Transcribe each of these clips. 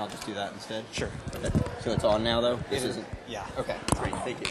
I'll just do that instead. Sure. Okay. So it's on now, though? This isn't. Yeah. Okay, great, thank you.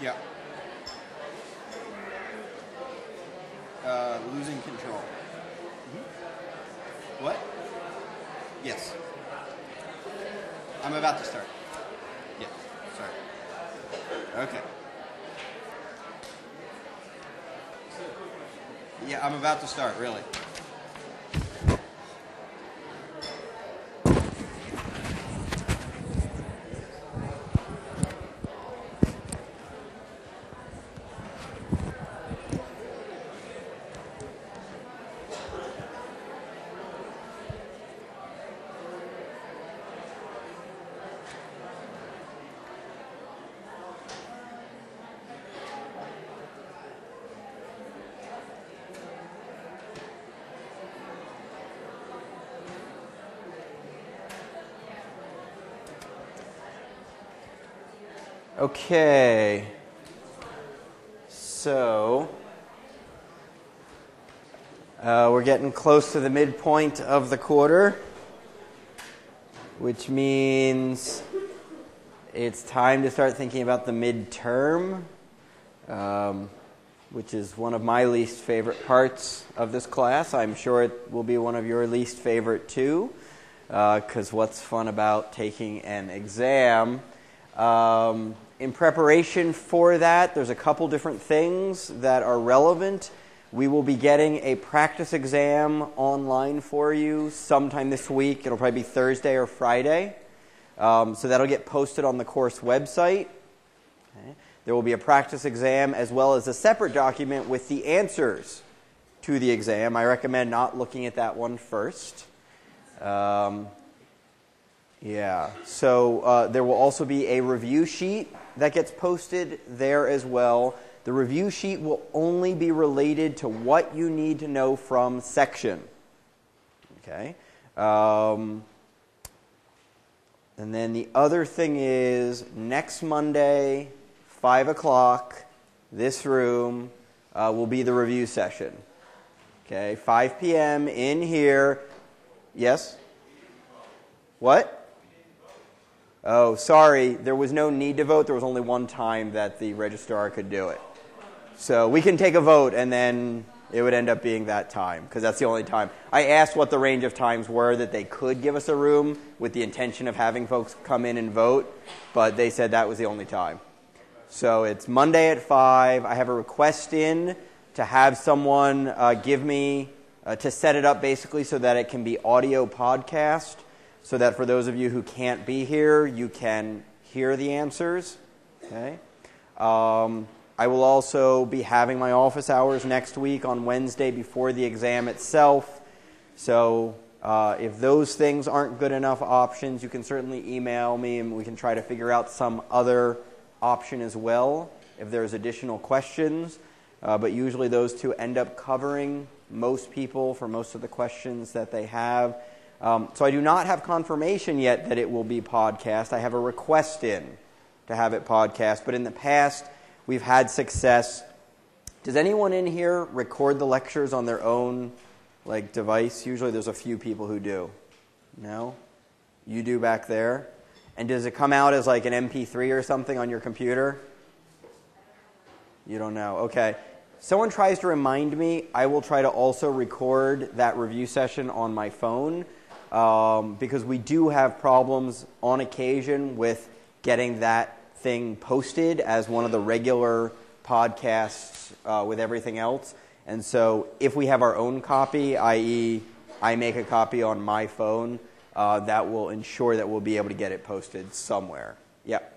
Yeah. Losing control. Mm-hmm. What? Yes. I'm about to start. Yeah, sorry. Okay. Yeah, I'm about to start, really. Okay, so we're getting close to the midpoint of the quarter, which means it's time to start thinking about the midterm, which is one of my least favorite parts of this class. I'm sure it will be one of your least favorite too, because what's fun about taking an exam? In preparation for that, there's a couple different things that are relevant. We will be getting a practice exam online for you sometime this week. It'll probably be Thursday or Friday. So that'll get posted on the course website. Okay. There will be a practice exam as well as a separate document with the answers to the exam. I recommend not looking at that one first. Yeah, so there will also be a review sheet that gets posted there as well. The review sheet will only be related to what you need to know from section. Okay. And then the other thing is next Monday, 5 o'clock, this room will be the review session. Okay, 5 p.m. in here. Yes? What? Oh, sorry, there was no need to vote. There was only one time that the registrar could do it. So we can take a vote, and then it would end up being that time, because that's the only time. I asked what the range of times were that they could give us a room with the intention of having folks come in and vote, but they said that was the only time. So it's Monday at 5. I have a request in to have someone give me, to set it up basically so that it can be audio podcast, so that for those of you who can't be here, you can hear the answers. Okay. I will also be having my office hours next week on Wednesday before the exam itself. So if those things aren't good enough options, you can certainly email me and we can try to figure out some other option as well if there's additional questions. But usually those two end up covering most people for most of the questions that they have. So I do not have confirmation yet that it will be podcast. I have a request in to have it podcast. But in the past, we've had success. Does anyone in here record the lectures on their own device? Usually there's a few people who do. No? You do back there? And does it come out as an MP3 or something on your computer? You don't know. Okay. Someone tries to remind me, I will try to also record that review session on my phone because we do have problems on occasion with getting that thing posted as one of the regular podcasts with everything else. And so if we have our own copy, i.e. I make a copy on my phone, that will ensure that we'll be able to get it posted somewhere. Yep.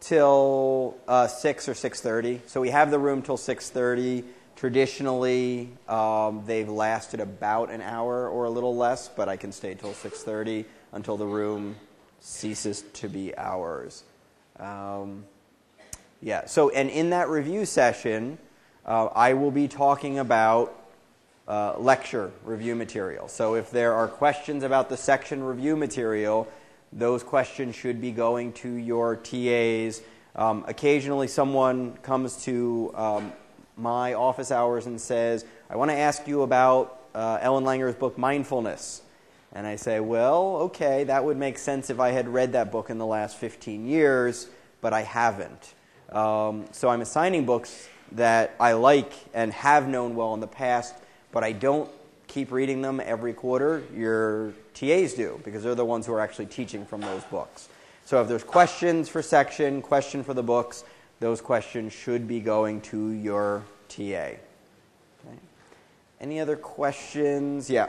Till 6 or 6:30. So we have the room till 6:30. Traditionally, they've lasted about an hour or a little less, but I can stay till 6:30 until the room ceases to be ours. Yeah. So, and in that review session, I will be talking about lecture review material. So if there are questions about the section review material, those questions should be going to your TAs. Occasionally someone comes to my office hours and says, I want to ask you about Ellen Langer's book, Mindfulness. And I say, well, okay, that would make sense if I had read that book in the last 15 years, but I haven't. So I'm assigning books that I like and have known well in the past, but I don't keep reading them every quarter. Your TAs do, because they're the ones who are actually teaching from those books. So if there's questions for section, question for the books, those questions should be going to your TA. Okay. Any other questions? Yeah.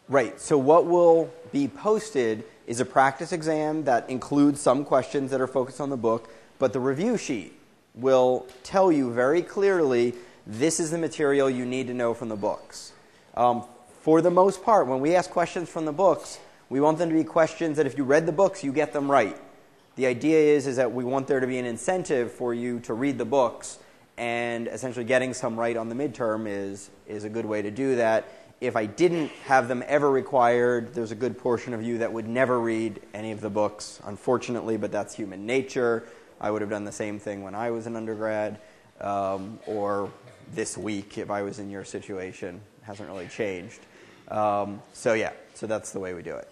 Right. So what will be posted is a practice exam that includes some questions that are focused on the book, but the review sheet will tell you very clearly, this is the material you need to know from the books. For the most part, when we ask questions from the books, we want them to be questions that if you read the books, you get them right. The idea is that we want there to be an incentive for you to read the books, and essentially getting some right on the midterm is a good way to do that. If I didn't have them ever required, there's a good portion of you that would never read any of the books, unfortunately, but that's human nature. I would have done the same thing when I was an undergrad, or this week if I was in your situation. It hasn't really changed. So that's the way we do it.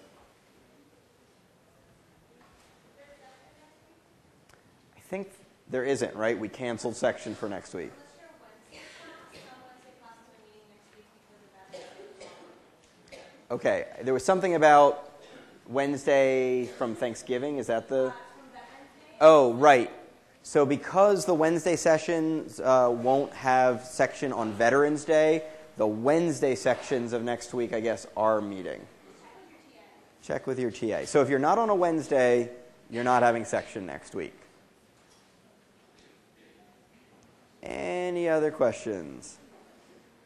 I think there isn't, right? We canceled section for next week. Okay, there was something about Wednesday from Thanksgiving. Is that the... Oh, right. So because the Wednesday sessions won't have section on Veterans Day, the Wednesday sections of next week, I guess, are meeting. Check with your TA. So if you're not on a Wednesday, you're not having section next week. Any other questions?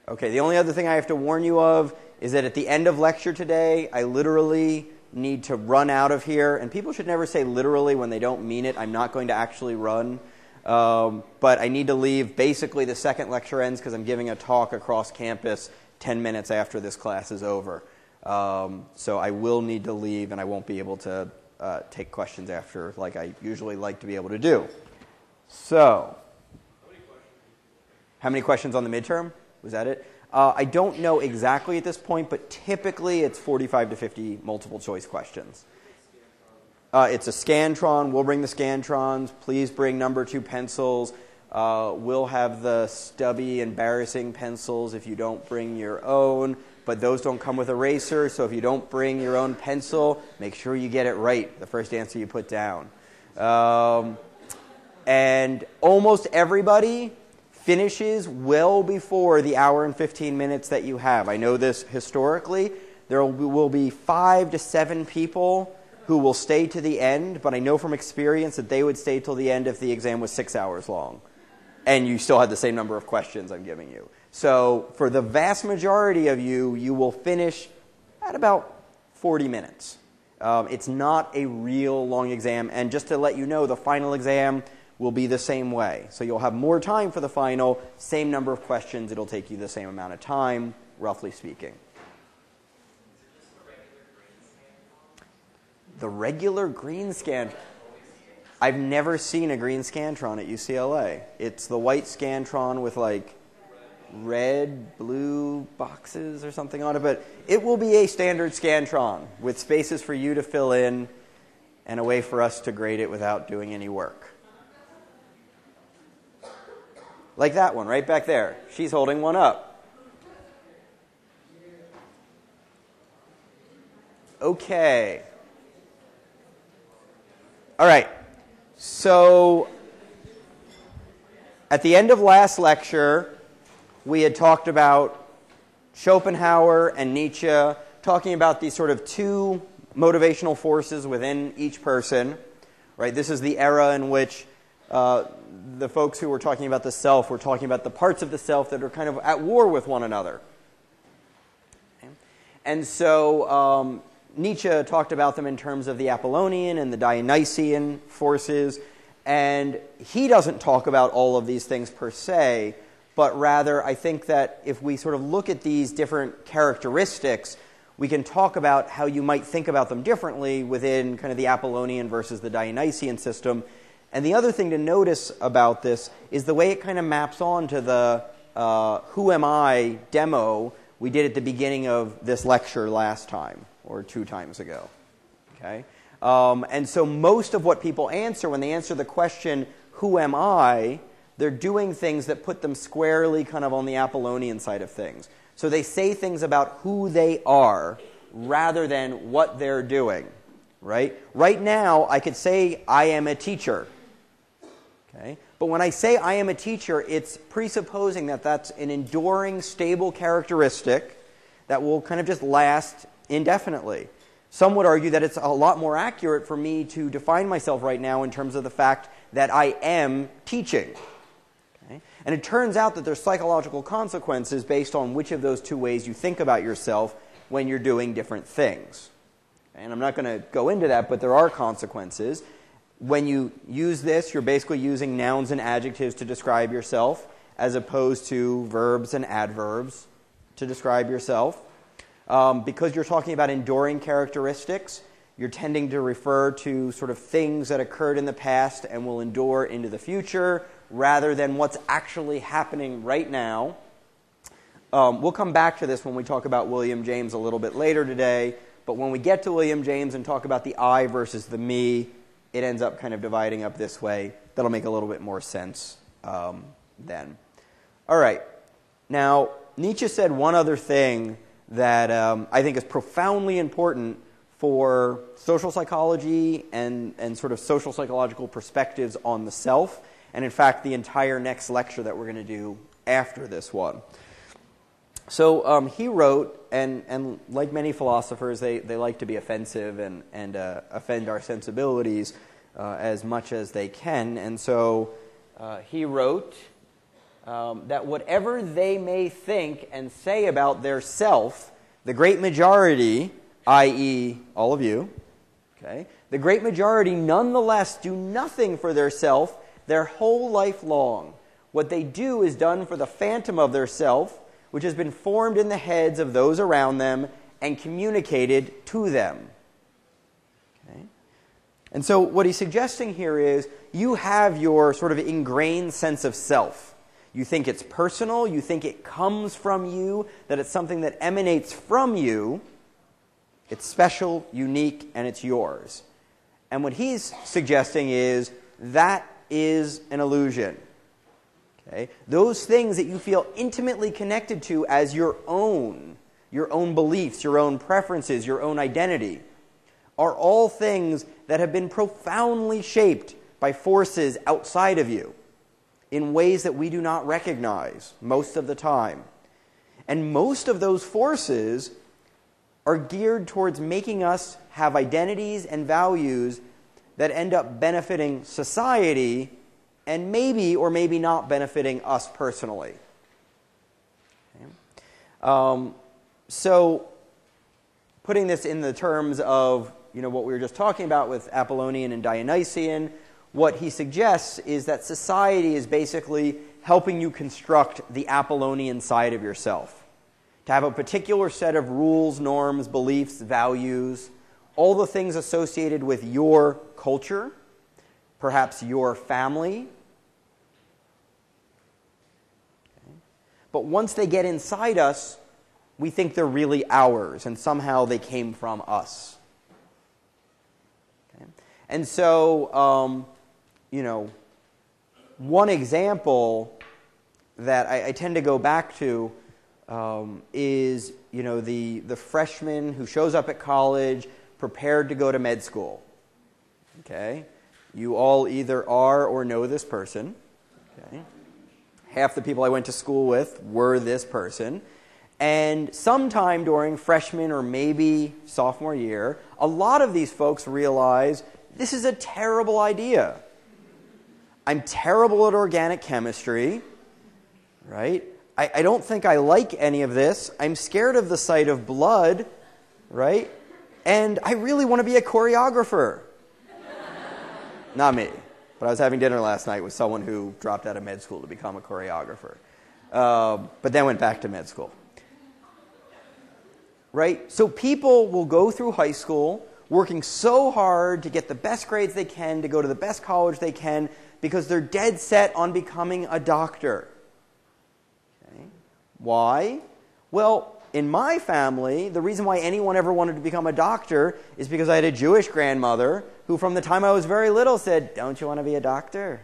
Okay, the only other thing I have to warn you of is that at the end of lecture today, I literally need to run out of here. And people should never say literally when they don't mean it. I'm not going to actually run. But I need to leave. Basically, the second lecture ends because I'm giving a talk across campus 10 minutes after this class is over. So I will need to leave, and I won't be able to take questions after like I usually like to be able to do. So, how many questions on the midterm? Was that it? I don't know exactly at this point, but typically it's 45 to 50 multiple choice questions. It's a Scantron. We'll bring the Scantrons. Please bring number 2 pencils. We'll have the stubby, embarrassing pencils if you don't bring your own, but those don't come with erasers, so if you don't bring your own pencil, make sure you get it right, the first answer you put down. And almost everybody finishes well before the hour and 15 minutes that you have. I know this historically. there will be 5 to 7 people who will stay to the end, but I know from experience that they would stay till the end if the exam was 6 hours long. And you still had the same number of questions I'm giving you. So for the vast majority of you, you will finish at about 40 minutes. It's not a real long exam. And just to let you know, the final exam will be the same way. So you'll have more time for the final, same number of questions. It'll take you the same amount of time, roughly speaking. The regular green scan. I've never seen a green Scantron at UCLA. It's the white Scantron with like red, blue boxes or something on it. But it will be a standard Scantron with spaces for you to fill in and a way for us to grade it without doing any work. Like that one right back there. She's holding one up. Okay. All right, so at the end of last lecture, we had talked about Schopenhauer and Nietzsche, talking about these sort of 2 motivational forces within each person. Right? This is the era in which the folks who were talking about the self were talking about the parts of the self that are kind of at war with one another. Okay? And so Nietzsche talked about them in terms of the Apollonian and the Dionysian forces, and he doesn't talk about all of these things per se, but rather I think that if we sort of look at these different characteristics, we can talk about how you might think about them differently within kind of the Apollonian versus the Dionysian system. And the other thing to notice about this is the way it kind of maps on to the Who Am I demo we did at the beginning of this lecture last time, or 2 times ago. Okay? And so most of what people answer when they answer the question, who am I, they're doing things that put them squarely kind of on the Apollonian side of things. So they say things about who they are rather than what they're doing. Right? Right now, I could say I am a teacher. Okay? But when I say I am a teacher, it's presupposing that that's an enduring, stable characteristic that will kind of just last indefinitely. Some would argue that it's a lot more accurate for me to define myself right now in terms of the fact that I am teaching. Okay? And it turns out that there's psychological consequences based on which of those 2 ways you think about yourself when you're doing different things. Okay? And I'm not going to go into that, but there are consequences. When you use this, you're basically using nouns and adjectives to describe yourself, as opposed to verbs and adverbs to describe yourself. Because you're talking about enduring characteristics, you're tending to refer to sort of things that occurred in the past and will endure into the future, rather than what's actually happening right now. We'll come back to this when we talk about William James a little bit later today, but when we get to William James and talk about the I versus the me, it ends up kind of dividing up this way. That'll make a little bit more sense then. All right. Now, Nietzsche said one other thing that I think is profoundly important for social psychology and sort of social psychological perspectives on the self, and in fact the entire next lecture that we're going to do after this one. So he wrote, and like many philosophers, they like to be offensive and offend our sensibilities as much as they can, and so he wrote that whatever they may think and say about their self, the great majority, i.e. all of you, okay, the great majority nonetheless do nothing for their self their whole life long. What they do is done for the phantom of their self, which has been formed in the heads of those around them and communicated to them. Okay? And so what he's suggesting here is you have your sort of ingrained sense of self. You think it's personal, you think it comes from you, that it's something that emanates from you. It's special, unique, and it's yours. And what he's suggesting is that is an illusion. Okay? Those things that you feel intimately connected to as your own beliefs, your own preferences, your own identity, are all things that have been profoundly shaped by forces outside of you in ways that we do not recognize most of the time. And most of those forces are geared towards making us have identities and values that end up benefiting society and maybe or maybe not benefiting us personally. Okay. So putting this in the terms of what we were just talking about with Apollonian and Dionysian, what he suggests is that society is basically helping you construct the Apollonian side of yourself. To have a particular set of rules, norms, beliefs, values, all the things associated with your culture, perhaps your family. Okay. But once they get inside us, we think they're really ours, and somehow they came from us. Okay. And so, one example that I tend to go back to is, the freshman who shows up at college prepared to go to med school. Okay? You all either are or know this person. Okay? Half the people I went to school with were this person. And sometime during freshman or maybe sophomore year, a lot of these folks realize this is a terrible idea. I'm terrible at organic chemistry, right? I don't think I like any of this. I'm scared of the sight of blood, right? And I really want to be a choreographer. Not me. But I was having dinner last night with someone who dropped out of med school to become a choreographer. But then went back to med school. Right? So people will go through high school working so hard to get the best grades they can, to go to the best college they can, because they're dead set on becoming a doctor. Okay. Why? Well, in my family, the reason why anyone ever wanted to become a doctor is because I had a Jewish grandmother who, from the time I was very little, said, "Don't you want to be a doctor?"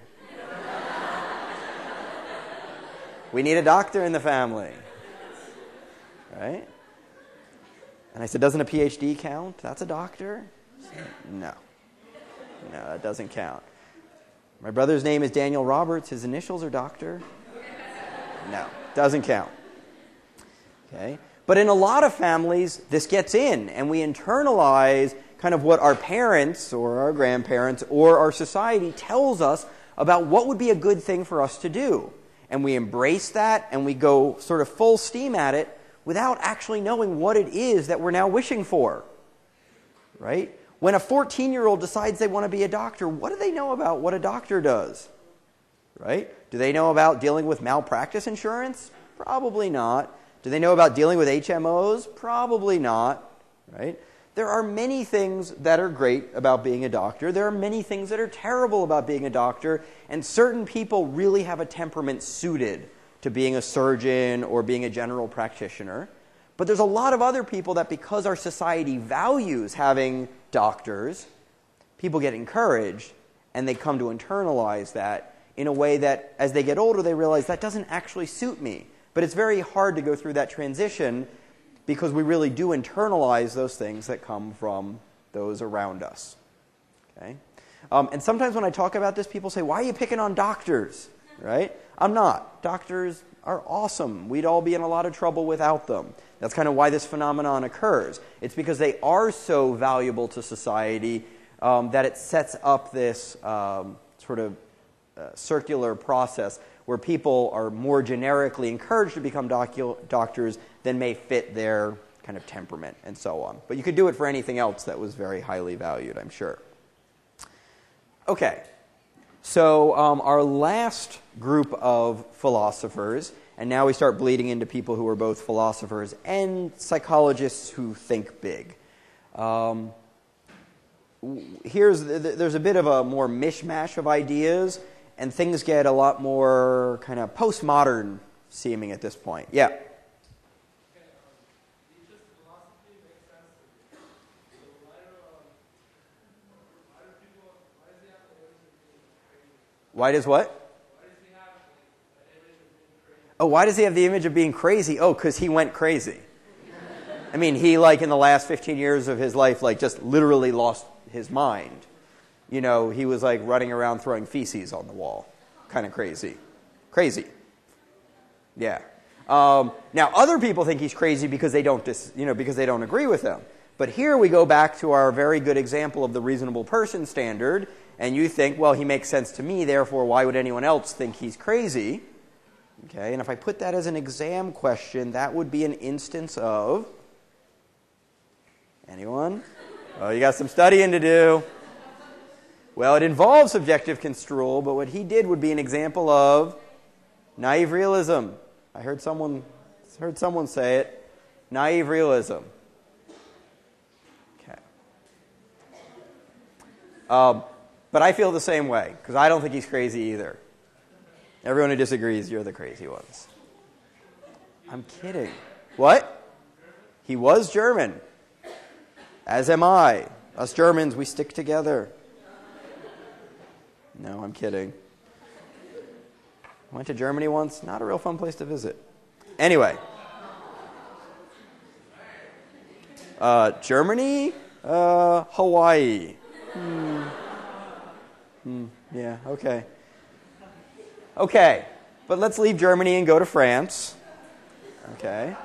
We need a doctor in the family. Right? And I said, "Doesn't a PhD count? That's a doctor?" Said, No, that doesn't count. My brother's name is Daniel Roberts. His initials are doctor. No, doesn't count. Okay? But in a lot of families, this gets in, and we internalize kind of what our parents or our grandparents or our society tells us about what would be a good thing for us to do. And we embrace that, and we go sort of full steam at it without actually knowing what it is that we're now wishing for. Right? When a 14-year-old decides they want to be a doctor, what do they know about what a doctor does? Right? Do they know about dealing with malpractice insurance? Probably not. Do they know about dealing with HMOs? Probably not. Right? There are many things that are great about being a doctor. There are many things that are terrible about being a doctor. And certain people really have a temperament suited to being a surgeon or being a general practitioner. But there's a lot of other people that, because our society values having doctors, people get encouraged and they come to internalize that in a way that, as they get older, they realize that doesn't actually suit me. But it's very hard to go through that transition because we really do internalize those things that come from those around us. Okay? And sometimes when I talk about this, people say, "Why are you picking on doctors?" Right? I'm not. Doctors are awesome. We'd all be in a lot of trouble without them. That's kind of why this phenomenon occurs. It's because they are so valuable to society that it sets up this sort of circular process where people are more generically encouraged to become doctors than may fit their kind of temperament and so on. But you could do it for anything else that was very highly valued, I'm sure. Okay. So our last group of philosophers, and now we start bleeding into people who are both philosophers and psychologists who think big. There's a bit of a more mishmash of ideas, and things get a lot more kind of postmodern seeming at this point. Yeah. Why does what? Why does he have the image of being crazy? Oh, because he went crazy. I mean, he, in the last 15 years of his life, just literally lost his mind. He was, running around throwing feces on the wall. Kind of crazy. Crazy. Yeah. Now, other people think he's crazy because they don't, because they don't agree with him. But here we go back to our very good example of the reasonable person standard, and you think, well, he makes sense to me, therefore why would anyone else think he's crazy? Okay, and if I put that as an exam question, that would be an instance of... Anyone? Oh, you got some studying to do. Well, it involves subjective construal, but what he did would be an example of naive realism. I heard someone say it. Naive realism. Okay. But I feel the same way, because I don't think he's crazy either. Everyone who disagrees, you're the crazy ones. I'm kidding. What? He was German. As am I. Us Germans, we stick together. No, I'm kidding. Went to Germany once. Not a real fun place to visit. Anyway. Germany? Hawaii. Yeah, okay. Okay, but let's leave Germany and go to France. Okay.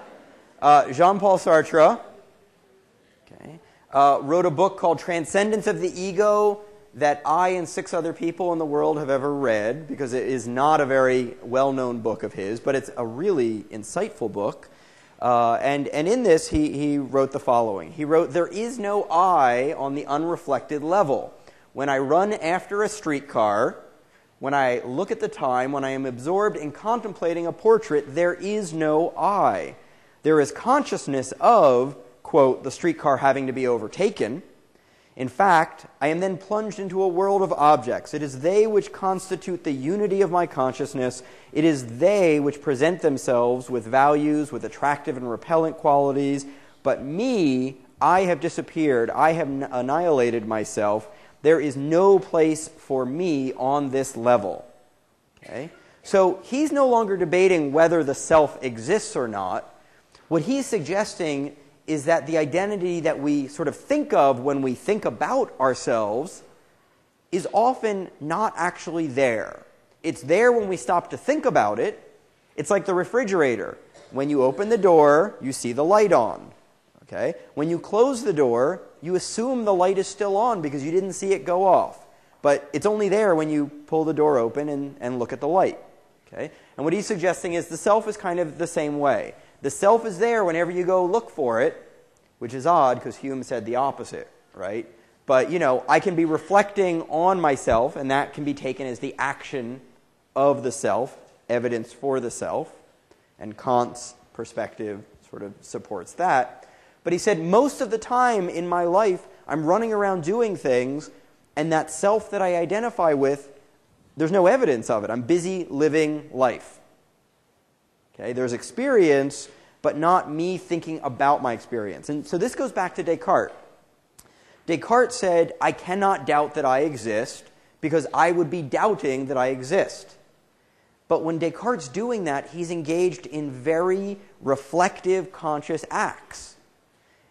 Jean-Paul Sartre wrote a book called Transcendence of the Ego that I and 6 other people in the world have ever read, because it is not a very well-known book of his, but it's a really insightful book. And in this, he wrote the following. He wrote, "There is no I on the unreflected level. When I run after a streetcar, when I look at the time, when I am absorbed in contemplating a portrait, there is no I. There is consciousness of, quote, the streetcar having to be overtaken. In fact, I am then plunged into a world of objects. It is they which constitute the unity of my consciousness. It is they which present themselves with values, with attractive and repellent qualities. But me, I have disappeared. I have annihilated myself. There is no place for me on this level." Okay? So he's no longer debating whether the self exists or not. What he's suggesting is that the identity that we sort of think of when we think about ourselves is often not actually there. It's there when we stop to think about it. It's like the refrigerator. When you open the door, you see the light on. Okay? When you close the door, you assume the light is still on because you didn't see it go off. But it's only there when you pull the door open and look at the light. Okay? And what he's suggesting is the self is kind of the same way. The self is there whenever you go look for it, which is odd because Hume said the opposite, right? But, I can be reflecting on myself, and that can be taken as the action of the self, evidence for the self, and Kant's perspective sort of supports that. But he said, most of the time in my life, I'm running around doing things, and that self that I identify with, there's no evidence of it. I'm busy living life. Okay, there's experience, but not me thinking about my experience. And so this goes back to Descartes. Descartes said, I cannot doubt that I exist because I would be doubting that I exist. But when Descartes' doing that, he's engaged in very reflective, conscious acts.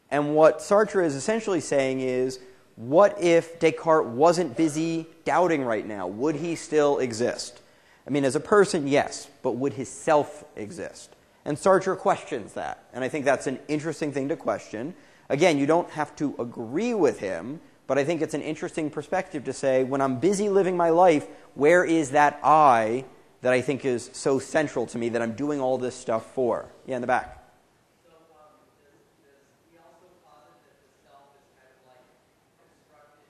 And what Sartre is essentially saying is, what if Descartes wasn't busy doubting right now? Would he still exist? I mean, as a person, yes, but would his self exist? And Sartre questions that. And I think that's an interesting thing to question. Again, you don't have to agree with him, but I think it's an interesting perspective to say, when I'm busy living my life, where is that I that I think is so central to me that I'm doing all this stuff for? Yeah, in the back. So does he also posit that the self is kind of like constructed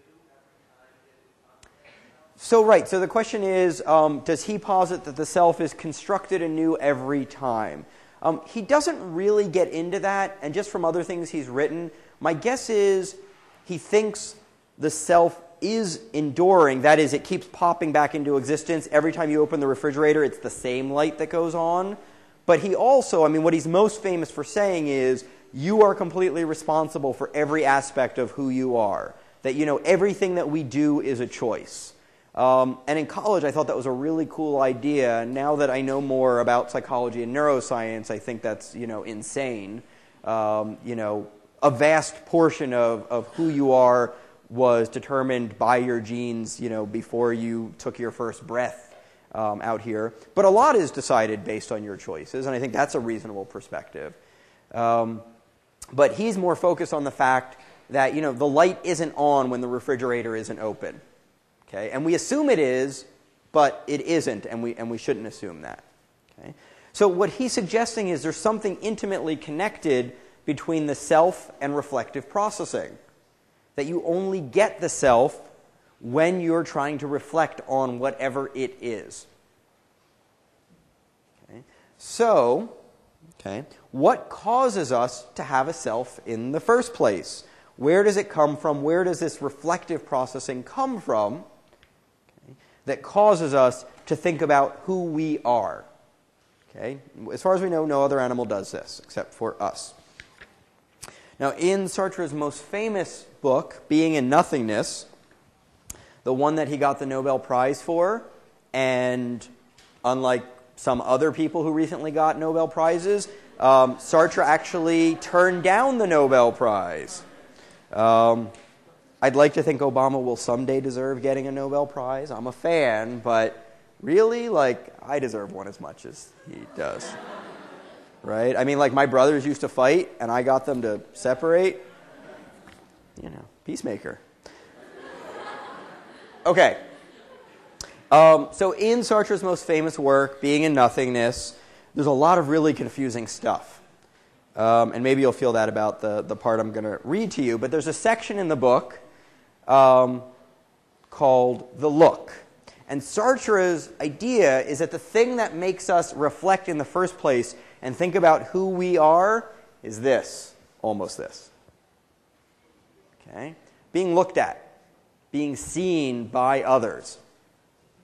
anew every time that we contemplate? So right, so the question is, does he posit that the self is constructed anew every time? He doesn't really get into that, and just from other things he's written, my guess is he thinks the self is enduring. That is, it keeps popping back into existence. Every time you open the refrigerator, it's the same light that goes on. But he also, I mean, what he's most famous for saying is, you are completely responsible for every aspect of who you are. That, everything that we do is a choice. And in college, I thought that was a really cool idea. Now that I know more about psychology and neuroscience, I think that's, insane. A vast portion of who you are was determined by your genes, before you took your first breath. out here. But a lot is decided based on your choices, and I think that's a reasonable perspective. But he's more focused on the fact that, the light isn't on when the refrigerator isn't open. Okay? And we assume it is, but it isn't, and we shouldn't assume that. Okay? So what he's suggesting is there's something intimately connected between the self and reflective processing. That you only get the self when you're trying to reflect on whatever it is. Okay? So, what causes us to have a self in the first place? Where does it come from? Where does this reflective processing come from that causes us to think about who we are? Okay? As far as we know, no other animal does this except for us. Now, in Sartre's most famous book, Being in Nothingness, the one that he got the Nobel Prize for, and unlike some other people who recently got Nobel Prizes, Sartre actually turned down the Nobel Prize. I'd like to think Obama will someday deserve getting a Nobel Prize. I'm a fan, but really, I deserve one as much as he does. Right? I mean, my brothers used to fight, and I got them to separate. Peacemaker. Okay. So in Sartre's most famous work, Being in Nothingness, there's a lot of really confusing stuff. And maybe you'll feel that about the part I'm going to read to you. But there's a section in the book called The Look. And Sartre's idea is that the thing that makes us reflect in the first place and think about who we are is this, almost this. Okay? Being looked at, being seen by others.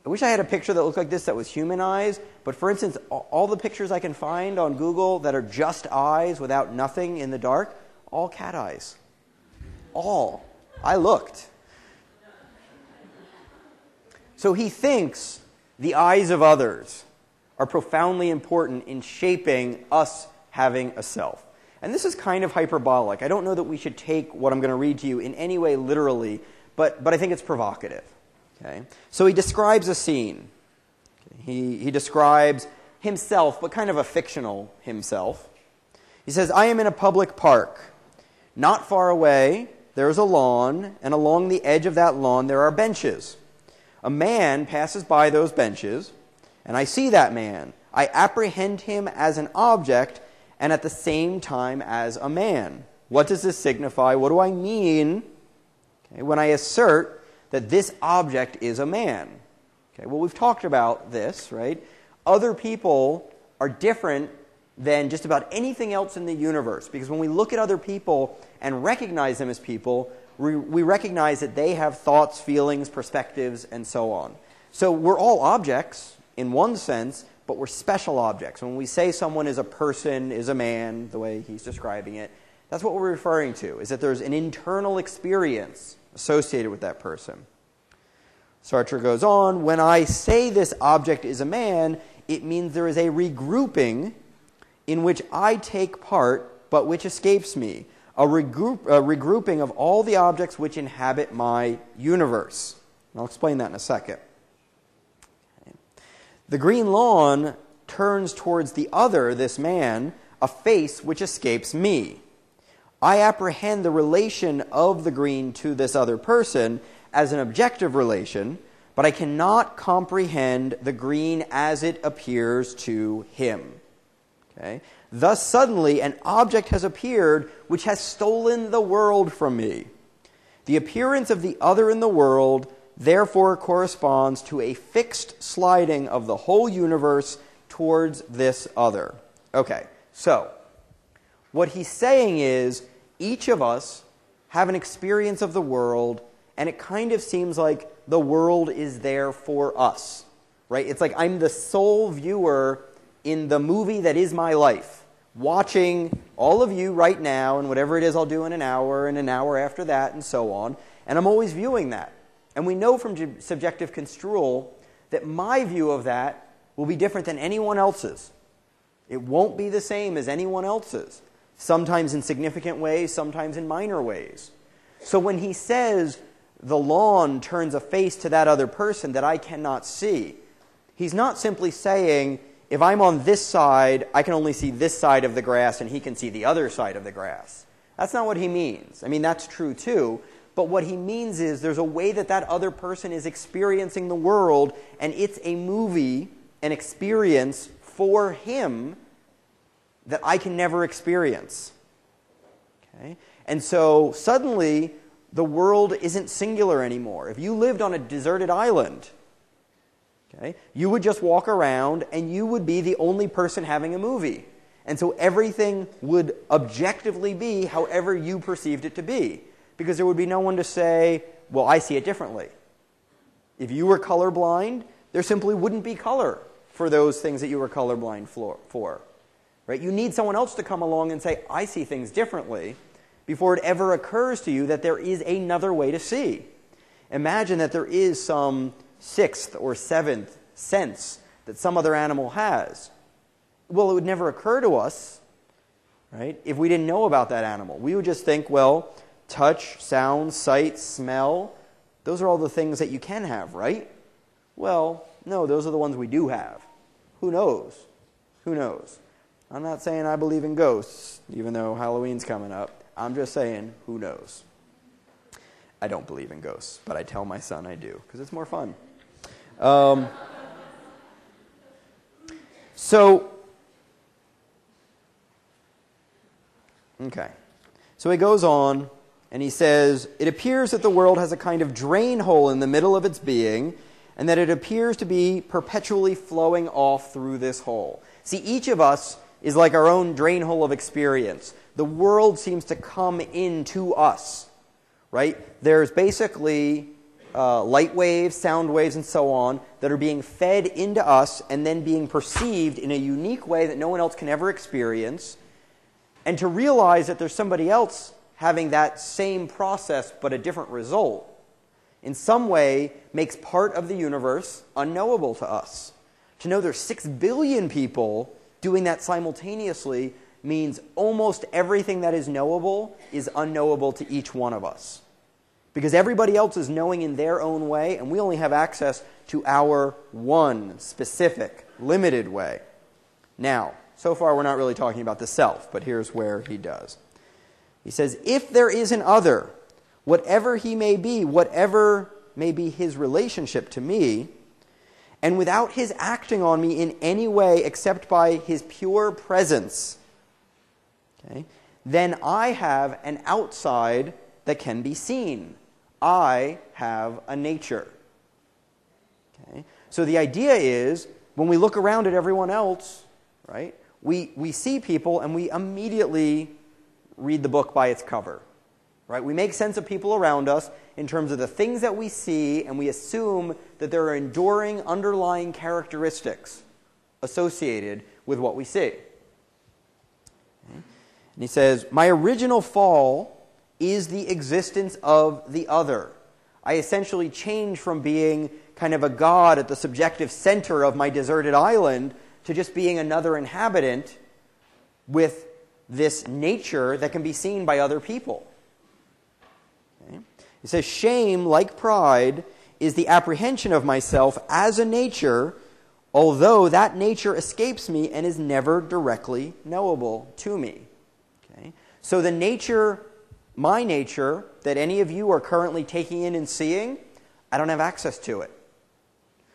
I wish I had a picture that looked like this that was human eyes, but for instance, all the pictures I can find on Google that are just eyes without nothing in the dark, all cat eyes. All. I looked. So he thinks the eyes of others are profoundly important in shaping us having a self. And this is kind of hyperbolic. I don't know that we should take what I'm going to read to you in any way literally, but I think it's provocative. Okay? So he describes a scene. He describes himself, but kind of a fictional himself. He says, I am in a public park. Not far away, there is a lawn, and along the edge of that lawn there are benches. A man passes by those benches, and I see that man. I apprehend him as an object and at the same time as a man. What does this signify? What do I mean when I assert that this object is a man? Okay, well, we've talked about this, right? Other people are different than just about anything else in the universe, because when we look at other people and recognize them as people, we recognize that they have thoughts, feelings, perspectives, and so on. So we're all objects in one sense, but we're special objects. When we say someone is a person, is a man, the way he's describing it, that's what we're referring to, is that there's an internal experience associated with that person. Sartre goes on, when I say this object is a man, it means there is a regrouping in which I take part, but which escapes me. A regrouping of all the objects which inhabit my universe. And I'll explain that in a second. Okay. The green lawn turns towards the other, this man, a face which escapes me. I apprehend the relation of the green to this other person as an objective relation, but I cannot comprehend the green as it appears to him. Okay? Thus, suddenly, an object has appeared which has stolen the world from me. The appearance of the other in the world, therefore, corresponds to a fixed sliding of the whole universe towards this other. Okay, so what he's saying is each of us have an experience of the world, and it kind of seems like the world is there for us, right? It's like I'm the sole viewer in the movie that is my life, watching all of you right now and whatever it is I'll do in an hour and an hour after that and so on, and I'm always viewing that. And we know from subjective construal that my view of that will be different than anyone else's. It won't be the same as anyone else's, sometimes in significant ways, sometimes in minor ways. So when he says the lawn turns a face to that other person that I cannot see, He's not simply saying, if I'm on this side, I can only see this side of the grass and he can see the other side of the grass. That's not what he means. I mean, that's true too. But what he means is there's a way that that other person is experiencing the world, and it's a movie, an experience for him that I can never experience. Okay? And so suddenly, the world isn't singular anymore. If you lived on a deserted island, okay, you would just walk around and you would be the only person having a movie. And so everything would objectively be however you perceived it to be. Because there would be no one to say, well, I see it differently. If you were colorblind, there simply wouldn't be color for those things that you were colorblind for. Right? You need someone else to come along and say, I see things differently, before it ever occurs to you that there is another way to see. Imagine that there is some sixth or seventh sense that some other animal has. Well, it would never occur to us, right, if we didn't know about that animal. We would just think, well, touch, sound, sight, smell, those are all the things that you can have, right? Well, no, those are the ones we do have. Who knows? Who knows? I'm not saying I believe in ghosts, even though Halloween's coming up. I'm just saying, who knows? I don't believe in ghosts, but I tell my son I do, because it's more fun. So he goes on, and he says, it appears that the world has a kind of drain hole in the middle of its being, and that it appears to be perpetually flowing off through this hole. See, each of us is like our own drain hole of experience. The world seems to come into us, right? There's basically light waves, sound waves, and so on that are being fed into us and then being perceived in a unique way that no one else can ever experience. And to realize that there's somebody else having that same process but a different result, in some way makes part of the universe unknowable to us. To know there's 6 billion people doing that simultaneously means almost everything that is knowable is unknowable to each one of us. Because everybody else is knowing in their own way, and we only have access to our one specific, limited way. Now, so far we're not really talking about the self, but here's where he does. He says, if there is an other, whatever he may be, whatever may be his relationship to me, and without his acting on me in any way except by his pure presence, okay, then I have an outside that can be seen. I have a nature. Okay? So the idea is, when we look around at everyone else, right, we see people and we immediately read the book by its cover. Right? We make sense of people around us in terms of the things that we see, and we assume that there are enduring, underlying characteristics associated with what we see. Okay? And he says, my original fall is the existence of the other. I essentially change from being kind of a god at the subjective center of my deserted island to just being another inhabitant with this nature that can be seen by other people. Okay? It says, shame, like pride, is the apprehension of myself as a nature, although that nature escapes me and is never directly knowable to me. Okay? So the nature, my nature, that any of you are currently taking in and seeing, I don't have access to it.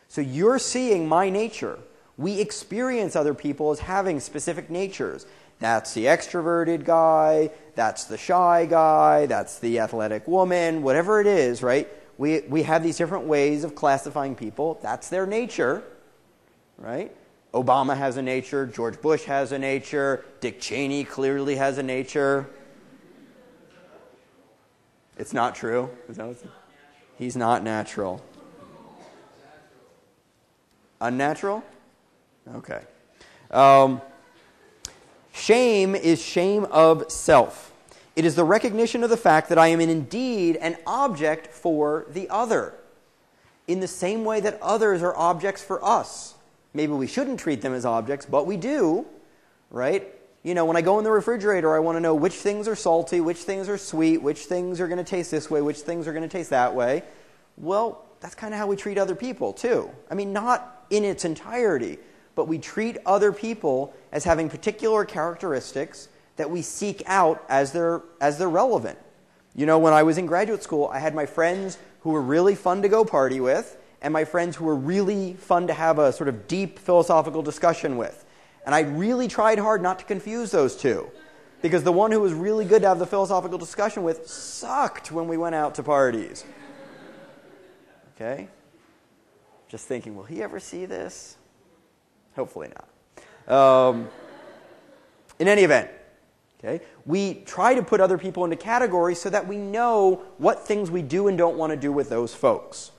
So you're seeing my nature. We experience other people as having specific natures. That's the extroverted guy, that's the shy guy, that's the athletic woman, whatever it is, right? We have these different ways of classifying people. That's their nature, right? Obama has a nature, George Bush has a nature, Dick Cheney clearly has a nature. It's not true. He's not natural. Unnatural? Okay. Shame is shame of self. It is the recognition of the fact that I am indeed an object for the other, in the same way that others are objects for us. Maybe we shouldn't treat them as objects, but we do, right? You know, when I go in the refrigerator, I want to know which things are salty, which things are sweet, which things are going to taste this way, which things are going to taste that way. Well, that's kind of how we treat other people too. I mean, not in its entirety, but we treat other people as having particular characteristics that we seek out as they're relevant. You know, when I was in graduate school, I had my friends who were really fun to go party with, and my friends who were really fun to have a sort of deep philosophical discussion with. And I really tried hard not to confuse those two, because the one who was really good to have the philosophical discussion with sucked when we went out to parties. Okay? Just thinking, will he ever see this? Hopefully not. In any event, okay, we try to put other people into categories so that we know what things we do and don't want to do with those folks.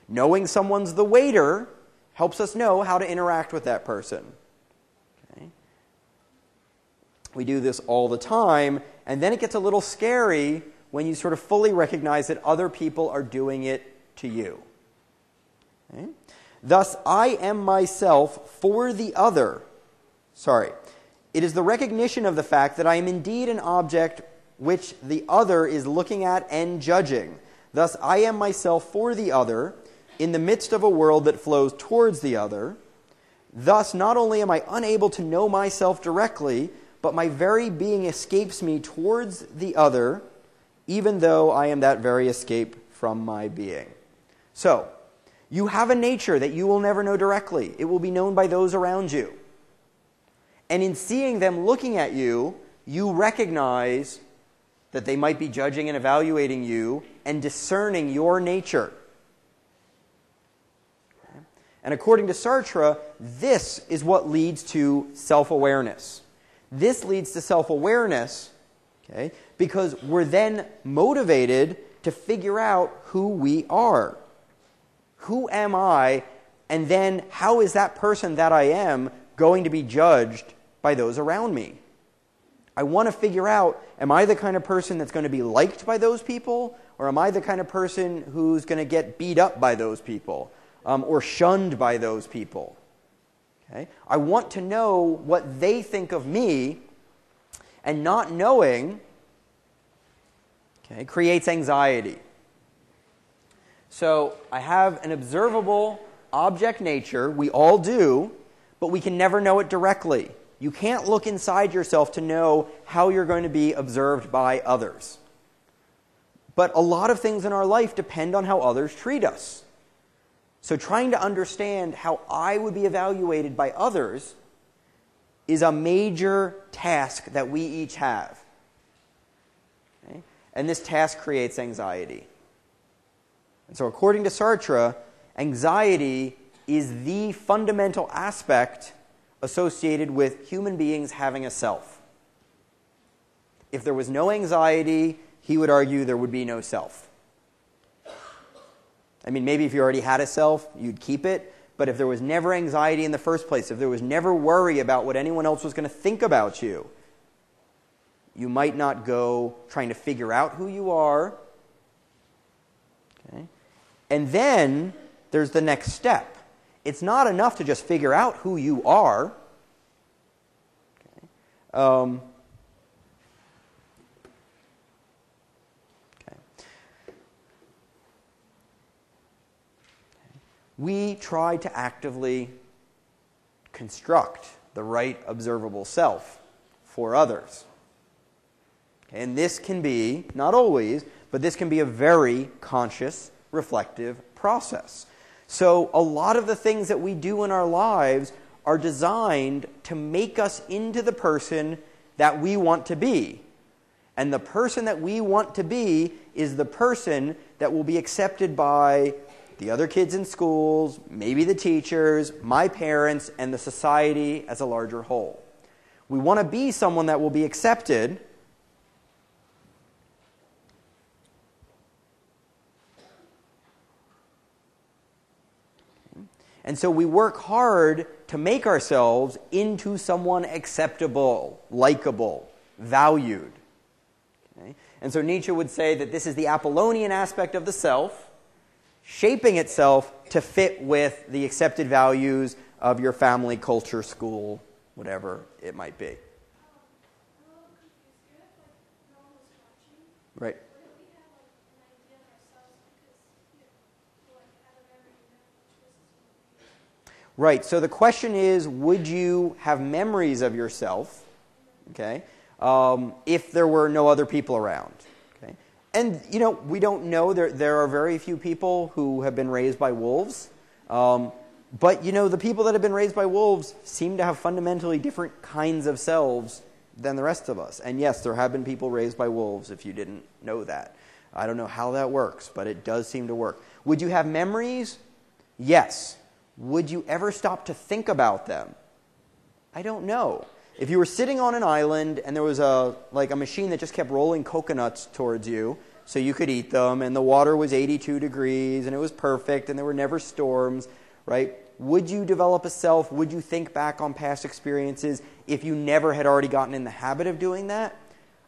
Knowing someone's the waiter helps us know how to interact with that person. Okay? We do this all the time, and then it gets a little scary when you sort of fully recognize that other people are doing it to you. Okay? Thus, I am myself for the other. It is the recognition of the fact that I am indeed an object which the other is looking at and judging. Thus, I am myself for the other in the midst of a world that flows towards the other. Thus, not only am I unable to know myself directly, but my very being escapes me towards the other, even though I am that very escape from my being. So, you have a nature that you will never know directly. It will be known by those around you. And in seeing them looking at you, you recognize that they might be judging and evaluating you and discerning your nature. Okay? And according to Sartre, this is what leads to self-awareness. This leads to self-awareness, okay, because we're then motivated to figure out who we are. Who am I? And then how is that person that I am going to be judged by those around me? I want to figure out, am I the kind of person that's going to be liked by those people? Or am I the kind of person who's going to get beat up by those people? Or shunned by those people? Okay? I want to know what they think of me, and not knowing, okay, creates anxiety. So I have an observable object nature, we all do, but we can never know it directly. You can't look inside yourself to know how you're going to be observed by others. But a lot of things in our life depend on how others treat us. So trying to understand how I would be evaluated by others is a major task that we each have. Okay? And this task creates anxiety. And so according to Sartre, anxiety is the fundamental aspect associated with human beings having a self. If there was no anxiety, he would argue there would be no self. I mean, maybe if you already had a self, you'd keep it. But if there was never anxiety in the first place, if there was never worry about what anyone else was going to think about you, you might not go trying to figure out who you are. Okay? And then there's the next step. It's not enough to just figure out who you are. Okay. We try to actively construct the right observable self for others. Okay, and this can be, not always, but this can be a very conscious, reflective process. So a lot of the things that we do in our lives are designed to make us into the person that we want to be. And the person that we want to be is the person that will be accepted by the other kids in schools, maybe the teachers, my parents, and the society as a larger whole. We want to be someone that will be accepted. And so we work hard to make ourselves into someone acceptable, likable, valued. Okay? And so Nietzsche would say that this is the Apollonian aspect of the self, shaping itself to fit with the accepted values of your family, culture, school, whatever it might be. Right. Right, so the question is, would you have memories of yourself, okay, if there were no other people around? Okay? And, you know, we don't know. There are very few people who have been raised by wolves. But, you know, the people that have been raised by wolves seem to have fundamentally different kinds of selves than the rest of us. And yes, there have been people raised by wolves, if you didn't know that. I don't know how that works, but it does seem to work. Would you have memories? Yes. Would you ever stop to think about them? I don't know. If you were sitting on an island and there was a machine that just kept rolling coconuts towards you so you could eat them, and the water was 82 degrees and it was perfect and there were never storms, right? Would you develop a self? Would you think back on past experiences if you never had already gotten in the habit of doing that?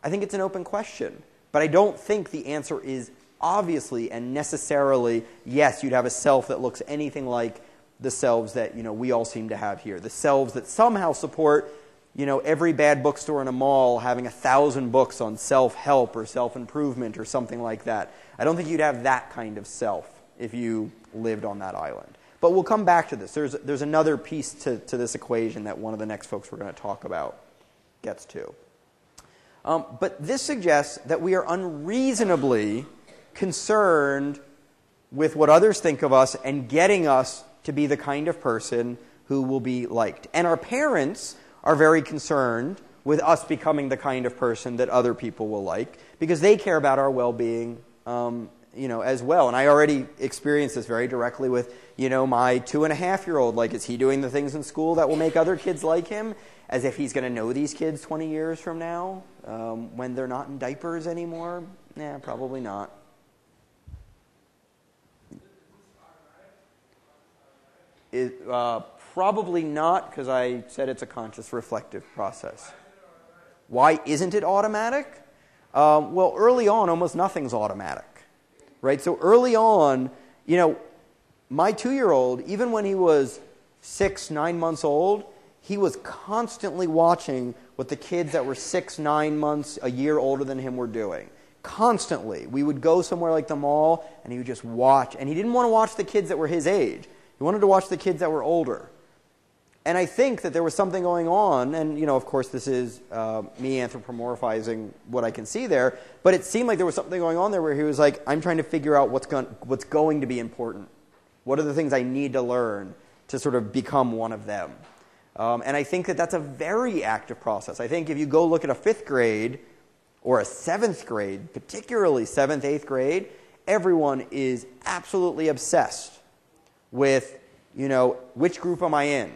I think it's an open question. But I don't think the answer is obviously and necessarily, yes, you'd have a self that looks anything like the selves that, you know, we all seem to have here. The selves that somehow support, you know, every bad bookstore in a mall having 1,000 books on self-help or self-improvement or something like that. I don't think you'd have that kind of self if you lived on that island. But we'll come back to this. There's another piece to this equation that one of the next folks we're going to talk about gets to. But this suggests that we are unreasonably concerned with what others think of us and getting us to be the kind of person who will be liked. And our parents are very concerned with us becoming the kind of person that other people will like because they care about our well-being you know, as well. And I already experienced this very directly with, you know, my 2.5-year-old. Like, is he doing the things in school that will make other kids like him? As if he's going to know these kids 20 years from now when they're not in diapers anymore? Nah, probably not. Probably not, because I said it's a conscious reflective process. Why isn't it automatic? Well, early on, almost nothing's automatic. Right? So early on, you know, my 2-year-old, even when he was 6, 9 months old, he was constantly watching what the kids that were 6, 9 months, a year older than him were doing. Constantly. We would go somewhere like the mall, and he would just watch. And he didn't want to watch the kids that were his age. He wanted to watch the kids that were older. And I think that there was something going on, and, you know, of course, this is me anthropomorphizing what I can see there, but it seemed like there was something going on there where he was like, I'm trying to figure out what's going to be important. What are the things I need to learn to sort of become one of them? And I think that that's a very active process. I think if you go look at a 5th grade or a 7th grade, particularly 7th, 8th grade, everyone is absolutely obsessed with, you know, which group am I in?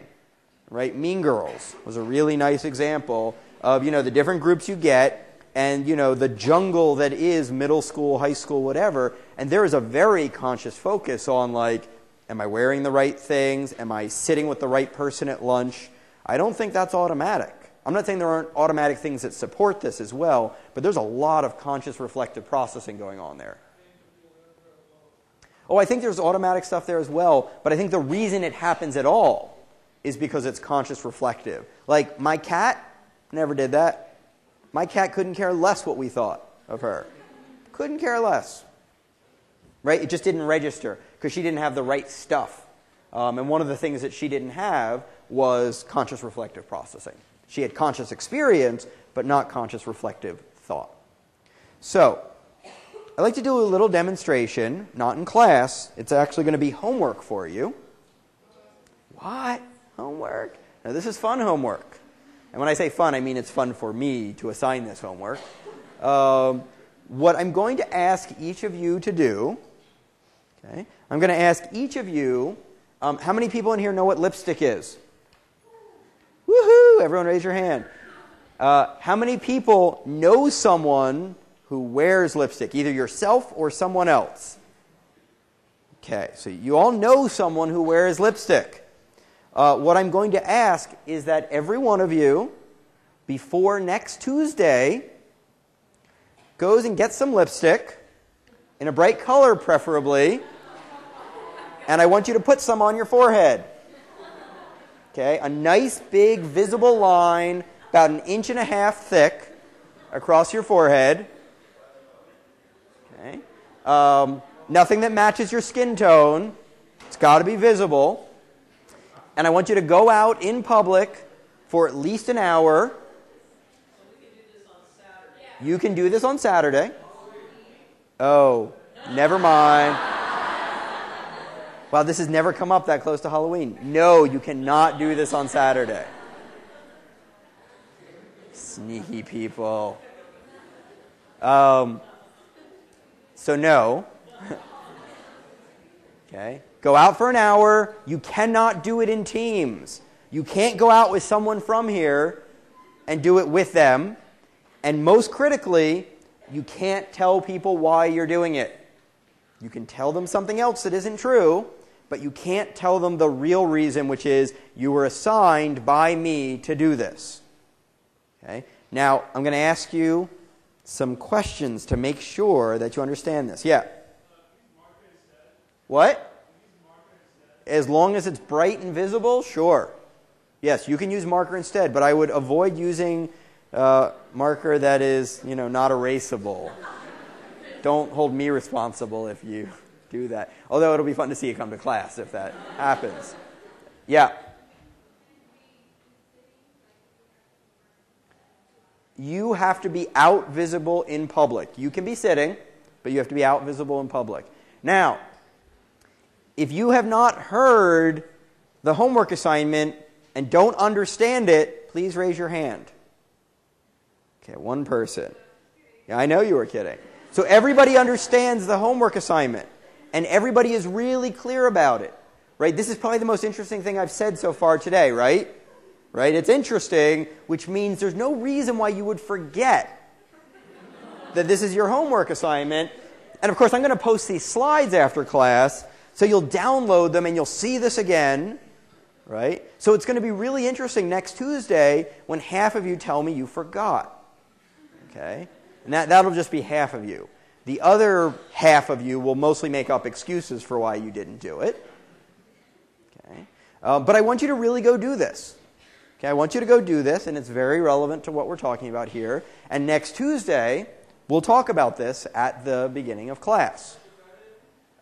Right? Mean Girls was a really nice example of, you know, the different groups you get and, you know, the jungle that is middle school, high school, whatever. And there is a very conscious focus on, like, am I wearing the right things? Am I sitting with the right person at lunch? I don't think that's automatic. I'm not saying there aren't automatic things that support this as well, but there's a lot of conscious reflective processing going on there. Oh, I think there's automatic stuff there as well, but I think the reason it happens at all is because it's conscious reflective. Like, my cat never did that. My cat couldn't care less what we thought of her. Couldn't care less. Right? It just didn't register because she didn't have the right stuff. And one of the things that she didn't have was conscious reflective processing. She had conscious experience, but not conscious reflective thought. So, I'd like to do a little demonstration, not in class. It's actually going to be homework for you. What? Homework? Now, this is fun homework. And when I say fun, I mean it's fun for me to assign this homework. What I'm going to ask each of you to do, okay, I'm going to ask each of you, how many people in here know what lipstick is? Woohoo! Everyone raise your hand. How many people know someone who wears lipstick, either yourself or someone else? Okay, so you all know someone who wears lipstick. What I'm going to ask is that every one of you, before next Tuesday, goes and gets some lipstick, in a bright color preferably, and I want you to put some on your forehead. Okay, a nice big visible line, about 1.5 inches thick, across your forehead. Okay, nothing that matches your skin tone. It's got to be visible. And I want you to go out in public for at least an hour. You can do this on Saturday. Oh, never mind. Wow, this has never come up that close to Halloween. No, you cannot do this on Saturday. Sneaky people. So no. Okay. Go out for an hour. You cannot do it in teams. You can't go out with someone from here and do it with them. And most critically, you can't tell people why you're doing it. You can tell them something else that isn't true, but you can't tell them the real reason, which is you were assigned by me to do this. Okay? Now, I'm going to ask you some questions to make sure that you understand this. Yeah? What? As long as it's bright and visible, sure. Yes, you can use marker instead, but I would avoid using marker that is, not erasable. Don't hold me responsible if you do that. Although it'll be fun to see you come to class if that happens. Yeah. You have to be out visible in public. You can be sitting, but you have to be out visible in public. Now, if you have not heard the homework assignment and don't understand it, please raise your hand. Okay, one person. Yeah, I know you were kidding. So everybody understands the homework assignment, and everybody is really clear about it, right? This is probably the most interesting thing I've said so far today, right? Right? It's interesting, which means there's no reason why you would forget that this is your homework assignment. And of course, I'm going to post these slides after class, so you'll download them and you'll see this again, right? So it's going to be really interesting next Tuesday when half of you tell me you forgot, okay? And that'll just be half of you. The other half of you will mostly make up excuses for why you didn't do it, okay? But I want you to really go do this. Okay, I want you to go do this, and it's very relevant to what we're talking about here. And next Tuesday, we'll talk about this at the beginning of class.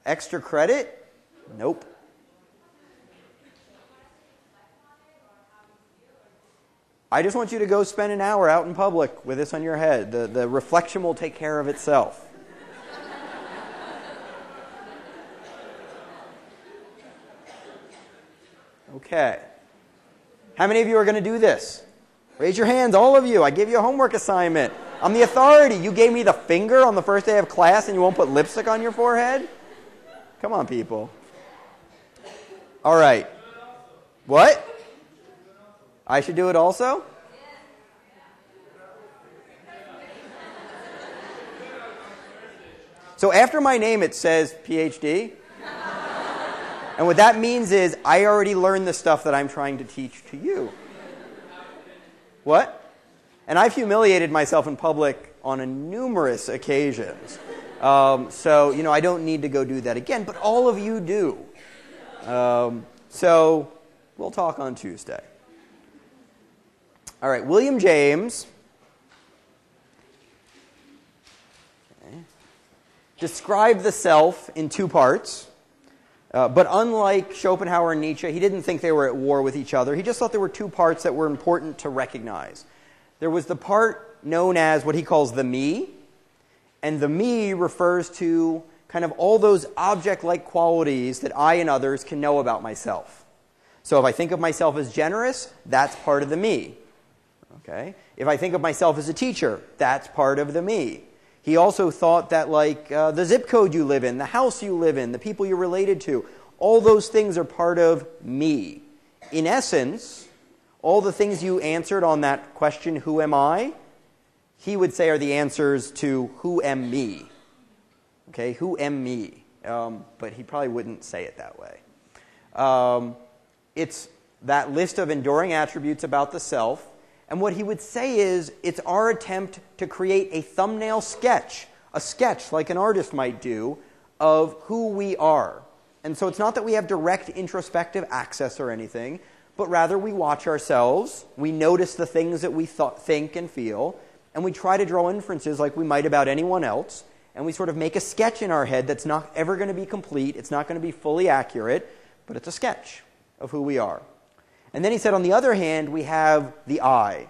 Extra credit? Nope. I just want you to go spend an hour out in public with this on your head. The reflection will take care of itself. Okay. How many of you are going to do this? Raise your hands, all of you. I gave you a homework assignment. I'm the authority. You gave me the finger on the first day of class and you won't put lipstick on your forehead? Come on, people. All right. What? I should do it also? So after my name it says PhD. And what that means is I already learned the stuff that I'm trying to teach to you. What? And I've humiliated myself in public on numerous occasions. So, I don't need to go do that again, but all of you do. So we'll talk on Tuesday. All right, William James described the self in two parts. But unlike Schopenhauer and Nietzsche, he didn't think they were at war with each other. He just thought there were two parts that were important to recognize. There was the part known as what he calls the me, and the me refers to kind of all those object-like qualities that I and others can know about myself. So if I think of myself as generous, that's part of the me. Okay? If I think of myself as a teacher, that's part of the me. He also thought that the zip code you live in, the house you live in, the people you're related to, all those things are part of me. In essence, all the things you answered on that question, who am I, he would say are the answers to who am me. Okay, who am me? But he probably wouldn't say it that way. It's that list of enduring attributes about the self. And what he would say is, it's our attempt to create a thumbnail sketch, a sketch like an artist might do, of who we are. And so it's not that we have direct introspective access or anything, but rather we watch ourselves, we notice the things that we think and feel, and we try to draw inferences like we might about anyone else, and we sort of make a sketch in our head that's not ever going to be complete, it's not going to be fully accurate, but it's a sketch of who we are. And then he said, on the other hand, we have the I,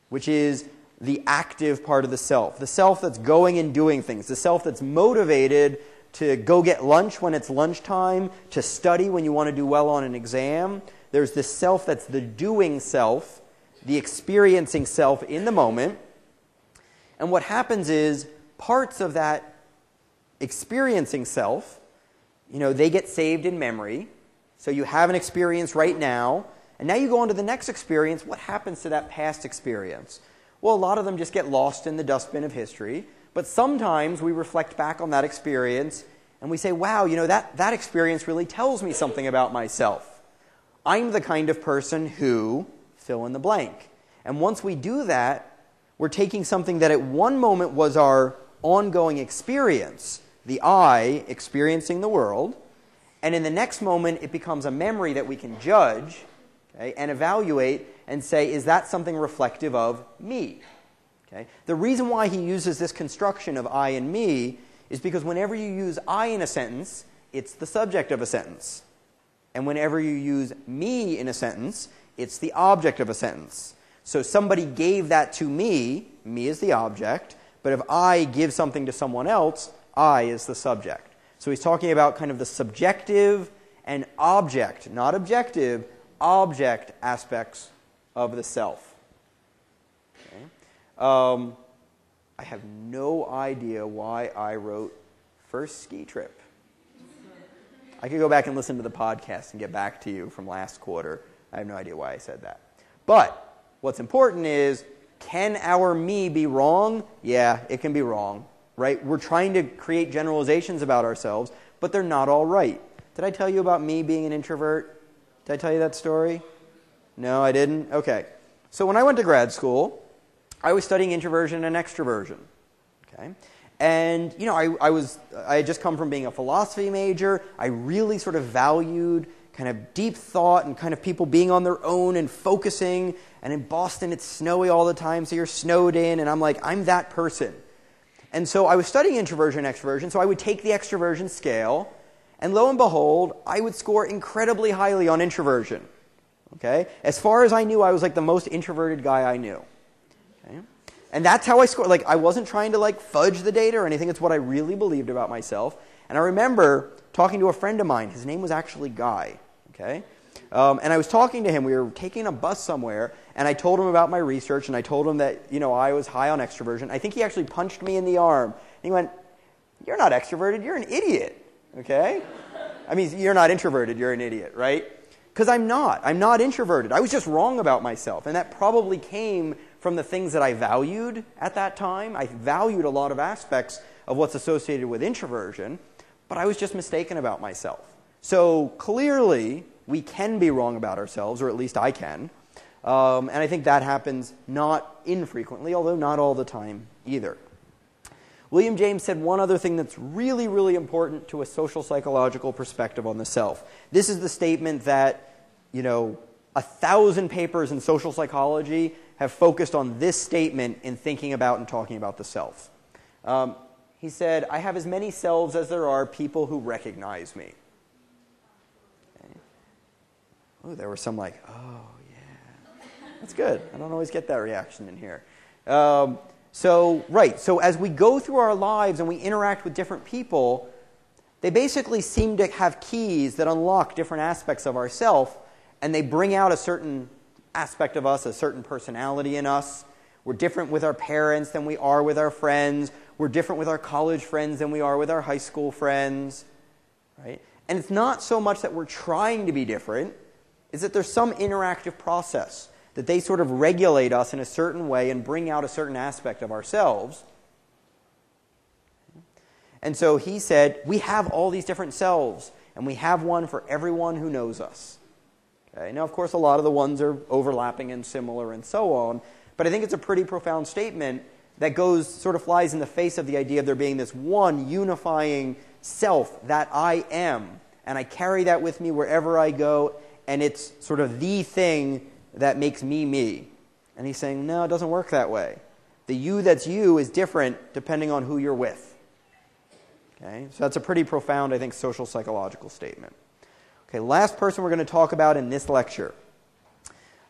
which is the active part of the self that's going and doing things, the self that's motivated to go get lunch when it's lunchtime, to study when you want to do well on an exam. There's this self that's the doing self, the experiencing self in the moment. And what happens is parts of that experiencing self, they get saved in memory. So you have an experience right now, and now you go on to the next experience. What happens to that past experience? Well, a lot of them just get lost in the dustbin of history. But sometimes we reflect back on that experience and we say, wow, that experience really tells me something about myself. I'm the kind of person who, fill in the blank. And once we do that, we're taking something that at one moment was our ongoing experience, the I experiencing the world, and in the next moment it becomes a memory that we can judge, okay, and evaluate and say, is that something reflective of me? Okay? The reason why he uses this construction of I and me is because whenever you use I in a sentence, it's the subject of a sentence. And whenever you use me in a sentence, it's the object of a sentence. So somebody gave that to me is the object, but if I give something to someone else, I is the subject. So he's talking about kind of the subjective and object, not objective, object aspects of the self. Okay? I have no idea why I wrote first ski trip. I could go back and listen to the podcast and get back to you from last quarter. I have no idea why I said that. But what's important is, can our me be wrong? Yeah, it can be wrong, right? We're trying to create generalizations about ourselves, but they're not all right. Did I tell you about me being an introvert? Did I tell you that story? No, I didn't? Okay. So when I went to grad school, I was studying introversion and extroversion. Okay? And, I had just come from being a philosophy major. I really sort of valued kind of deep thought and kind of people being on their own and focusing. And in Boston, it's snowy all the time, so you're snowed in. And I'm like, I'm that person. And so I was studying introversion and extroversion, so I would take the extroversion scale. And lo and behold, I would score incredibly highly on introversion. Okay? As far as I knew, I was like the most introverted guy I knew. Okay? And that's how I scored. Like, I wasn't trying to fudge the data or anything. It's what I really believed about myself. And I remember talking to a friend of mine. His name was actually Guy. Okay? And I was talking to him. We were taking a bus somewhere, and I told him about my research, and I told him that, I was high on extroversion. I think he actually punched me in the arm. And he went, "You're not extroverted. You're an idiot." Okay? I mean, you're not introverted. You're an idiot, right? Because I'm not. I'm not introverted. I was just wrong about myself. And that probably came from the things that I valued at that time. I valued a lot of aspects of what's associated with introversion, but I was just mistaken about myself. So clearly, we can be wrong about ourselves, or at least I can. And I think that happens not infrequently, although not all the time either. William James said one other thing that's really, really important to a social psychological perspective on the self. This is the statement that, 1,000 papers in social psychology have focused on this statement in thinking about and talking about the self. He said, "I have as many selves as there are people who recognize me." Okay. Oh, there were some oh, yeah. That's good. I don't always get that reaction in here. So as we go through our lives and we interact with different people, they basically seem to have keys that unlock different aspects of ourself, and they bring out a certain aspect of us, a certain personality in us. We're different with our parents than we are with our friends. We're different with our college friends than we are with our high school friends, right? And it's not so much that we're trying to be different, it's that there's some interactive process that they sort of regulate us in a certain way and bring out a certain aspect of ourselves. And so he said, we have all these different selves, and we have one for everyone who knows us. Okay? Now, of course, a lot of the ones are overlapping and similar and so on, but I think it's a pretty profound statement that sort of flies in the face of the idea of there being this one unifying self that I am, and I carry that with me wherever I go, and it's sort of the thing that makes me me. And he's saying, no, it doesn't work that way. The you that's you is different depending on who you're with. Okay? So that's a pretty profound, I think, social psychological statement. Okay, last person we're going to talk about in this lecture.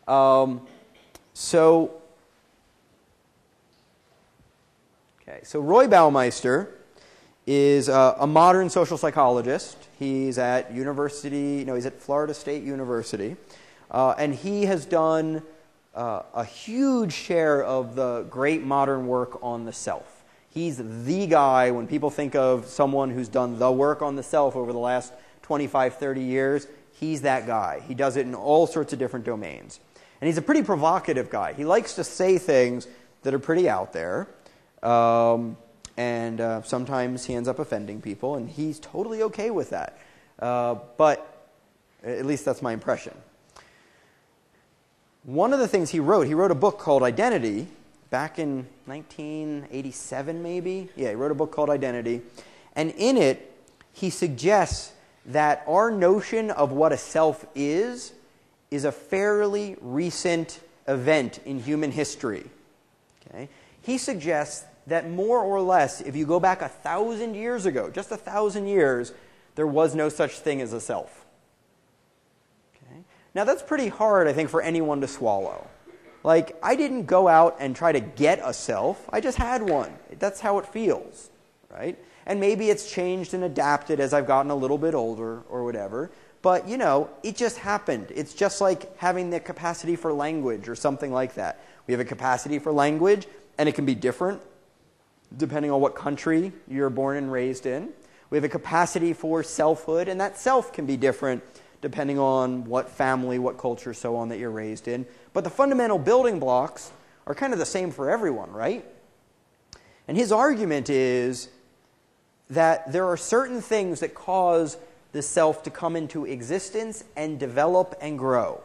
So Roy Baumeister is a modern social psychologist. He's at he's at Florida State University. And he has done a huge share of the great modern work on the self. He's the guy, when people think of someone who's done the work on the self over the last 25, 30 years, he's that guy. He does it in all sorts of different domains. And he's a pretty provocative guy. He likes to say things that are pretty out there. And sometimes he ends up offending people, and he's totally okay with that. But at least that's my impression. One of the things he wrote a book called Identity back in 1987 maybe. Yeah, he wrote a book called Identity. And in it, he suggests that our notion of what a self is a fairly recent event in human history. Okay? He suggests that more or less, if you go back 1,000 years ago, just 1,000 years, there was no such thing as a self. Okay? Now that's pretty hard, I think, for anyone to swallow. Like, I didn't go out and try to get a self, I just had one. That's how it feels, right? And maybe it's changed and adapted as I've gotten a little bit older or whatever. But, it just happened. It's just like having the capacity for language or something like that. We have a capacity for language, and it can be different depending on what country you're born and raised in. We have a capacity for selfhood, and that self can be different depending on what family, what culture, so on that you're raised in. But the fundamental building blocks are kind of the same for everyone, right? And his argument is that there are certain things that cause the self to come into existence and develop and grow.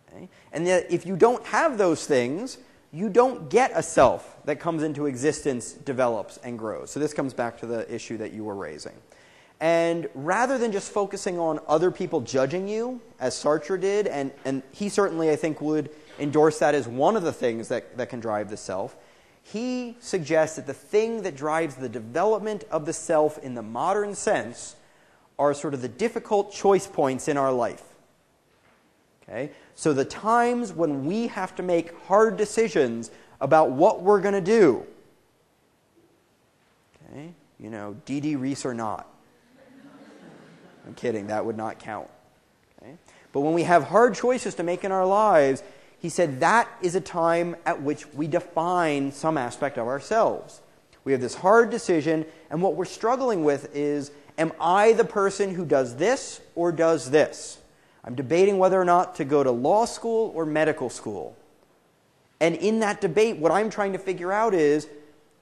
Okay? And that if you don't have those things, you don't get a self that comes into existence, develops, and grows. So this comes back to the issue that you were raising. And rather than just focusing on other people judging you, as Sartre did, and he certainly, I think, would endorse that as one of the things that can drive the self, he suggests that the thing that drives the development of the self in the modern sense are sort of the difficult choice points in our life. Okay? So the times when we have to make hard decisions about what we're going to do. Okay? D.D. Reese or not. I'm kidding, that would not count. Okay? But when we have hard choices to make in our lives, he said that is a time at which we define some aspect of ourselves. We have this hard decision, and what we're struggling with is, am I the person who does this or does this? I'm debating whether or not to go to law school or medical school. And in that debate, what I'm trying to figure out is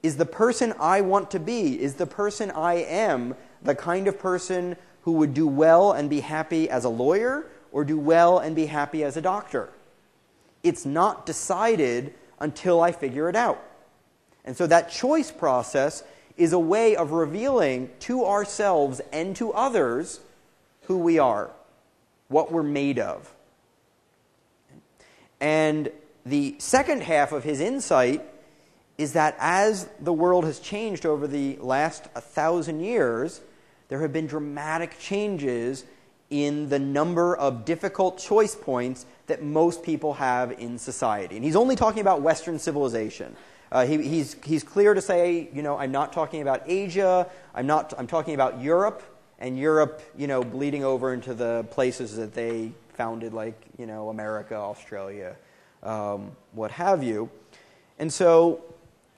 the person I want to be, is the person I am, the kind of person who would do well and be happy as a lawyer or do well and be happy as a doctor? It's not decided until I figure it out. And so that choice process is a way of revealing to ourselves and to others who we are, what we're made of. And the second half of his insight is that as the world has changed over the last 1,000 years, there have been dramatic changes in the number of difficult choice points that most people have in society. And he's only talking about Western civilization. He's clear to say, I'm not talking about Asia, I'm talking about Europe, and Europe, bleeding over into the places that they founded, like, America, Australia, what have you. And so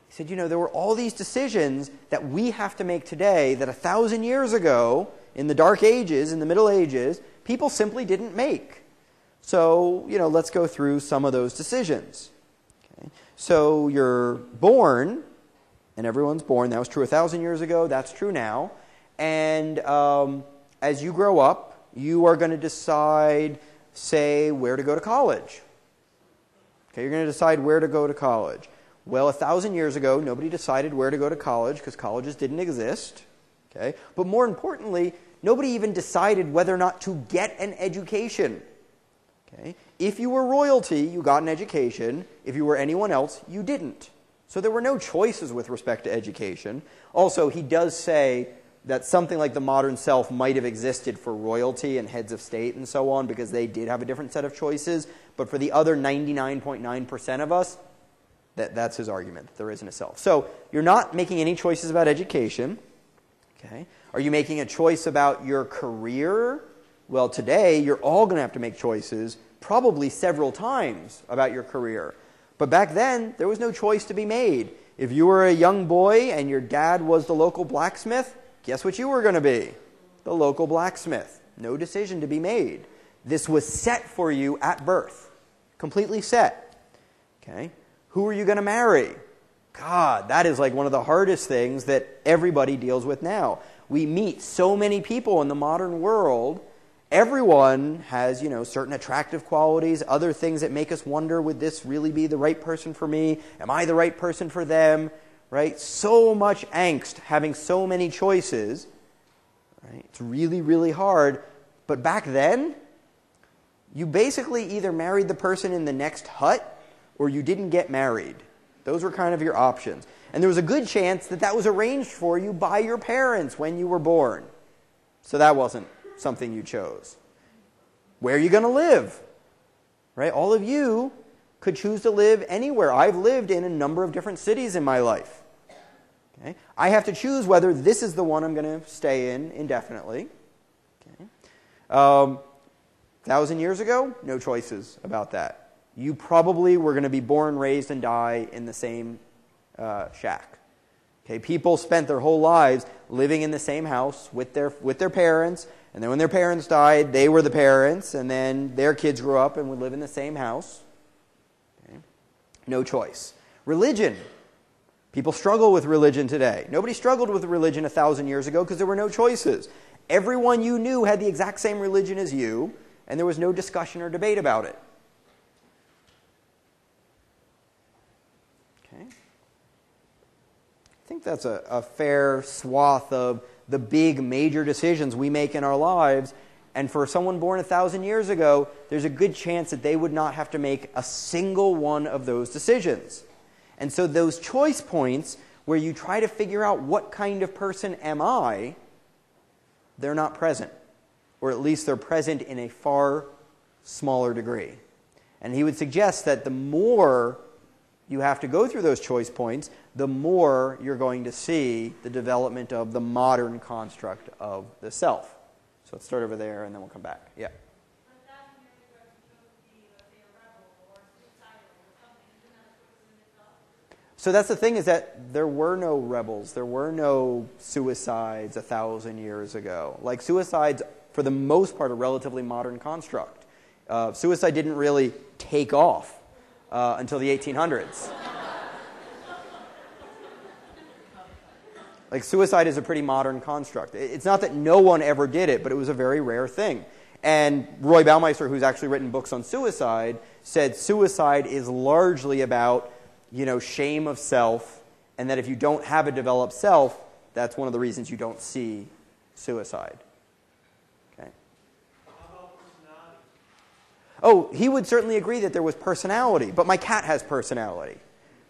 he said, there were all these decisions that we have to make today that 1,000 years ago, in the Dark Ages, in the Middle Ages, people simply didn't make. So, let's go through some of those decisions. Okay? So you're born, and everyone's born. That was true 1,000 years ago. That's true now. And as you grow up, you are going to decide, say, where to go to college. Okay, you're going to decide where to go to college. Well, 1,000 years ago, nobody decided where to go to college because colleges didn't exist. Okay? But more importantly, nobody even decided whether or not to get an education. Okay? If you were royalty, you got an education. If you were anyone else, you didn't. So there were no choices with respect to education. Also, he does say, that something like the modern self might have existed for royalty and heads of state and so on, because they did have a different set of choices. But for the other 99.9% of us, that's his argument, that there isn't a self. So you're not making any choices about education. Okay. Are you making a choice about your career? Well, today, you're all going to have to make choices, probably several times, about your career. But back then, there was no choice to be made. If you were a young boy and your dad was the local blacksmith, guess what you were going to be? The local blacksmith. No decision to be made. This was set for you at birth. Completely set. Okay? Who are you going to marry? God, that is like one of the hardest things that everybody deals with now. We meet so many people in the modern world. Everyone has, certain attractive qualities, other things that make us wonder, would this really be the right person for me? Am I the right person for them? Right? So much angst, having so many choices. Right? It's really, really hard. But back then, you basically either married the person in the next hut or you didn't get married. Those were kind of your options. And there was a good chance that that was arranged for you by your parents when you were born. So that wasn't something you chose. Where are you going to live? Right? All of you could choose to live anywhere. I've lived in a number of different cities in my life. Okay? I have to choose whether this is the one I'm going to stay in indefinitely. Okay? 1,000 years ago, no choices about that. You probably were going to be born, raised, and die in the same shack. Okay? People spent their whole lives living in the same house with their parents, and then when their parents died, they were the parents, and then their kids grew up and would live in the same house. Okay? No choice. Religion. People struggle with religion today. Nobody struggled with religion 1,000 years ago because there were no choices. Everyone you knew had the exact same religion as you, and there was no discussion or debate about it. Okay? I think that's a fair swath of the big major decisions we make in our lives. And for someone born 1,000 years ago, there's a good chance that they would not have to make a single one of those decisions. And so those choice points where you try to figure out what kind of person am I, they're not present. Or at least they're present in a far smaller degree. And he would suggest that the more you have to go through those choice points, the more you're going to see the development of the modern construct of the self. So let's start over there and then we'll come back. Yeah. So that's the thing, is that there were no rebels. There were no suicides 1,000 years ago. Like, suicides, for the most part, a relatively modern construct. Suicide didn't really take off until the 1800s. Like, suicide is a pretty modern construct. It's not that no one ever did it, but it was a very rare thing. And Roy Baumeister, who's actually written books on suicide, said suicide is largely about shame of self, and that if you don't have a developed self, that's one of the reasons you don't see suicide. Okay. How about personality? Oh, he would certainly agree that there was personality, but my cat has personality.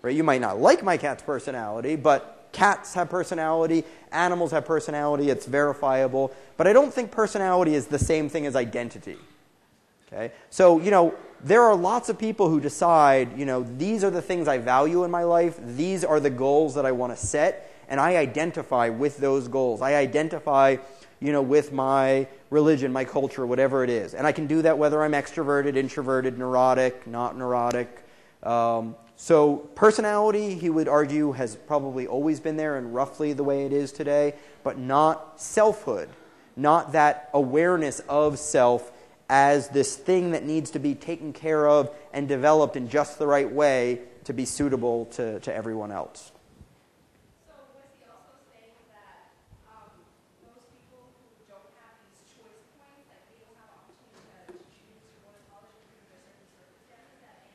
Right? You might not like my cat's personality, but cats have personality, animals have personality, it's verifiable. But I don't think personality is the same thing as identity. Okay? So, there are lots of people who decide, these are the things I value in my life, these are the goals that I want to set, and I identify with those goals. I identify, with my religion, my culture, whatever it is. And I can do that whether I'm extroverted, introverted, neurotic, not neurotic. So personality, he would argue, has probably always been there and roughly the way it is today, but not selfhood, not that awareness of self as this thing that needs to be taken care of and developed in just the right way to be suitable to everyone else. So was he also saying that those people who don't have these choice points, that they don't have opportunity to choose to go to college because of certain circumstances, that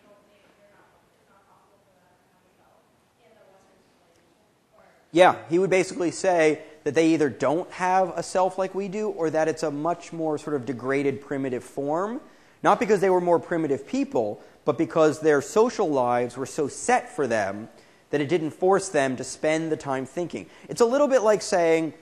it's not possible for them to have a self in the Western civilization? Yeah, he would basically say that they either don't have a self like we do, or that it's a much more sort of degraded, primitive form. Not because they were more primitive people, but because their social lives were so set for them that it didn't force them to spend the time thinking. It's a little bit like saying,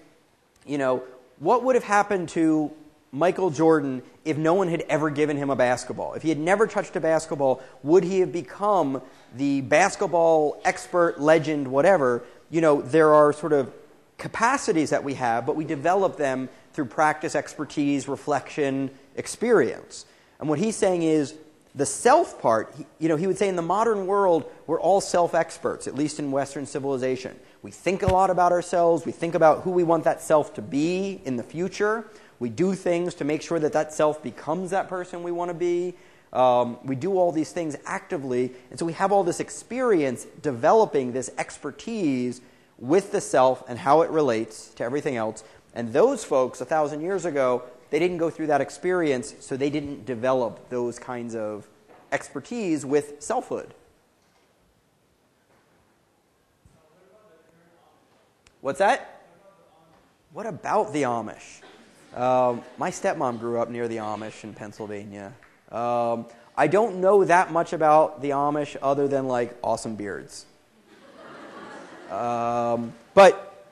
what would have happened to Michael Jordan if no one had ever given him a basketball? If he had never touched a basketball, would he have become the basketball expert, legend, whatever? There are sort of capacities that we have, but we develop them through practice, expertise, reflection, experience. And what he's saying is the self part, he would say in the modern world, we're all self-experts, at least in Western civilization. We think a lot about ourselves. We think about who we want that self to be in the future. We do things to make sure that that self becomes that person we want to be. We do all these things actively. And so we have all this experience developing this expertise with the self and how it relates to everything else. And those folks 1,000 years ago, they didn't go through that experience, so they didn't develop those kinds of expertise with selfhood. What's that? What about the Amish? My stepmom grew up near the Amish in Pennsylvania. I don't know that much about the Amish other than awesome beards. But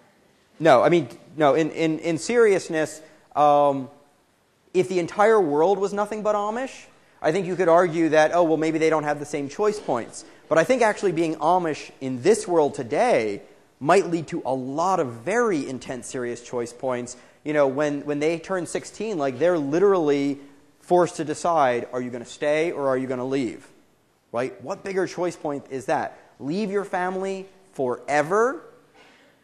no, in seriousness, if the entire world was nothing but Amish, I think you could argue that, maybe they don't have the same choice points. But I think actually being Amish in this world today might lead to a lot of very intense, serious choice points. When they turn 16, they're literally forced to decide, are you going to stay or are you going to leave? Right? What bigger choice point is that? Leave your family forever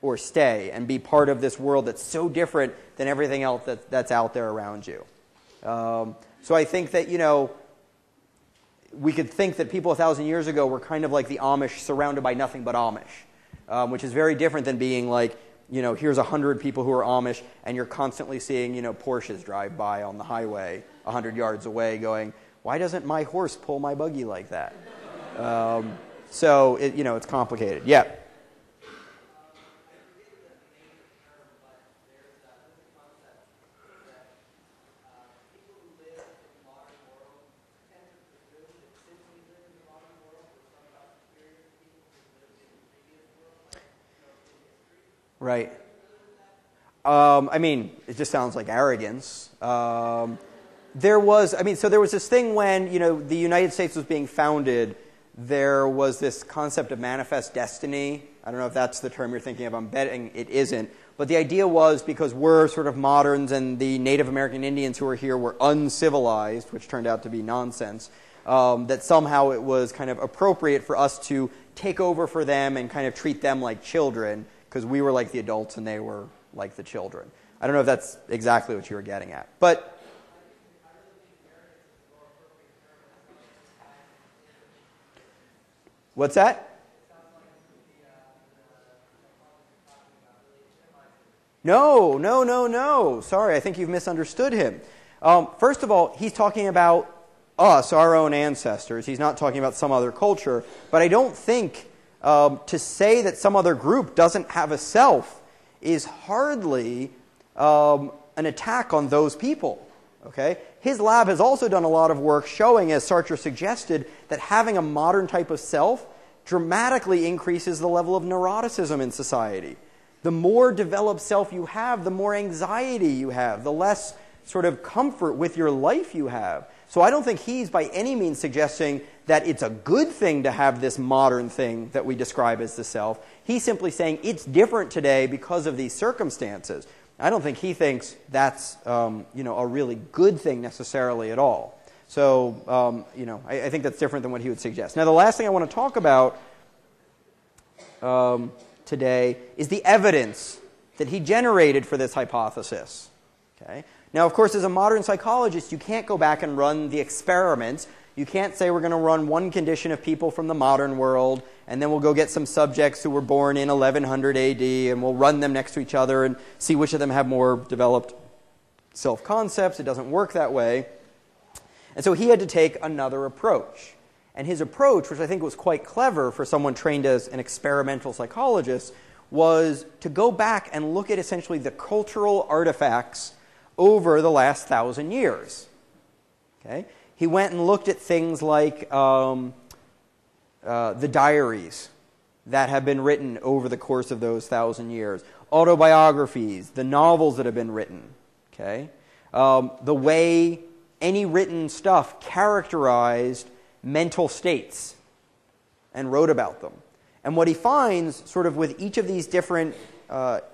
or stay and be part of this world that's so different than everything else that's out there around you. So I think that, we could think that people 1,000 years ago were kind of like the Amish surrounded by nothing but Amish, which is very different than being here's 100 people who are Amish and you're constantly seeing, Porsches drive by on the highway 100 yards away going, why doesn't my horse pull my buggy like that? So, it's complicated. Yeah. Right. It just sounds like arrogance. There was this thing when, the United States was being founded, there was this concept of manifest destiny. I don't know if that's the term you're thinking of. I'm betting it isn't. But the idea was because we're sort of moderns and the Native American Indians who were here were uncivilized, which turned out to be nonsense, that somehow it was kind of appropriate for us to take over for them and kind of treat them like children, because we were like the adults and they were like the children. I don't know if that's exactly what you were getting at. But what's that? No. Sorry, I think you've misunderstood him. First of all, he's talking about us, our own ancestors. He's not talking about some other culture. But I don't think to say that some other group doesn't have a self is hardly an attack on those people. Okay? His lab has also done a lot of work showing, as Sartre suggested, that having a modern type of self dramatically increases the level of neuroticism in society. The more developed self you have, the more anxiety you have, the less sort of comfort with your life you have. So I don't think he's by any means suggesting that it's a good thing to have this modern thing that we describe as the self. He's simply saying it's different today because of these circumstances. I don't think he thinks that's a really good thing necessarily at all. So I think that's different than what he would suggest. Now the last thing I want to talk about today is the evidence that he generated for this hypothesis. Okay? Now, of course, as a modern psychologist, you can't go back and run the experiments. You can't say we're going to run one condition of people from the modern world, and then we'll go get some subjects who were born in 1100 AD, and we'll run them next to each other and see which of them have more developed self-concepts. It doesn't work that way. And so he had to take another approach. And his approach, which I think was quite clever for someone trained as an experimental psychologist, was to go back and look at essentially the cultural artifacts over the last 1,000 years. Okay? He went and looked at things like the diaries that have been written over the course of those 1,000 years. Autobiographies, the novels that have been written, okay? The way any written stuff characterized mental states and wrote about them. And what he finds, sort of with each of these different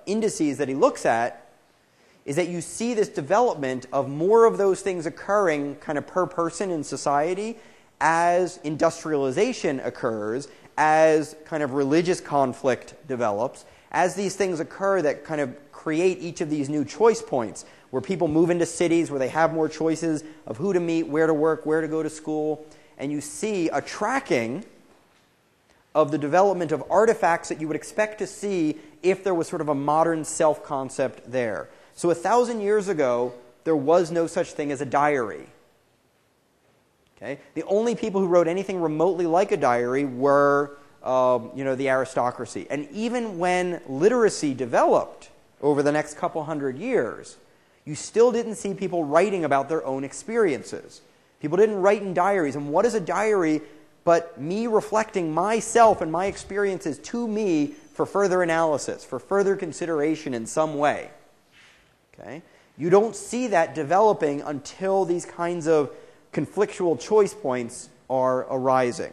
indices that he looks at, is that you see this development of more of those things occurring kind of per person in society as industrialization occurs, as kind of religious conflict develops, as these things occur that kind of create each of these new choice points, where people move into cities where they have more choices of who to meet, where to work, where to go to school, and you see a tracking of the development of artifacts that you would expect to see if there was sort of a modern self-concept there. So 1,000 years ago, there was no such thing as a diary. Okay? The only people who wrote anything remotely like a diary were the aristocracy. And even when literacy developed over the next couple hundred years, you still didn't see people writing about their own experiences. People didn't write in diaries. And what is a diary but me reflecting myself and my experiences to me for further analysis, for further consideration in some way? Okay? You don't see that developing until these kinds of conflictual choice points are arising.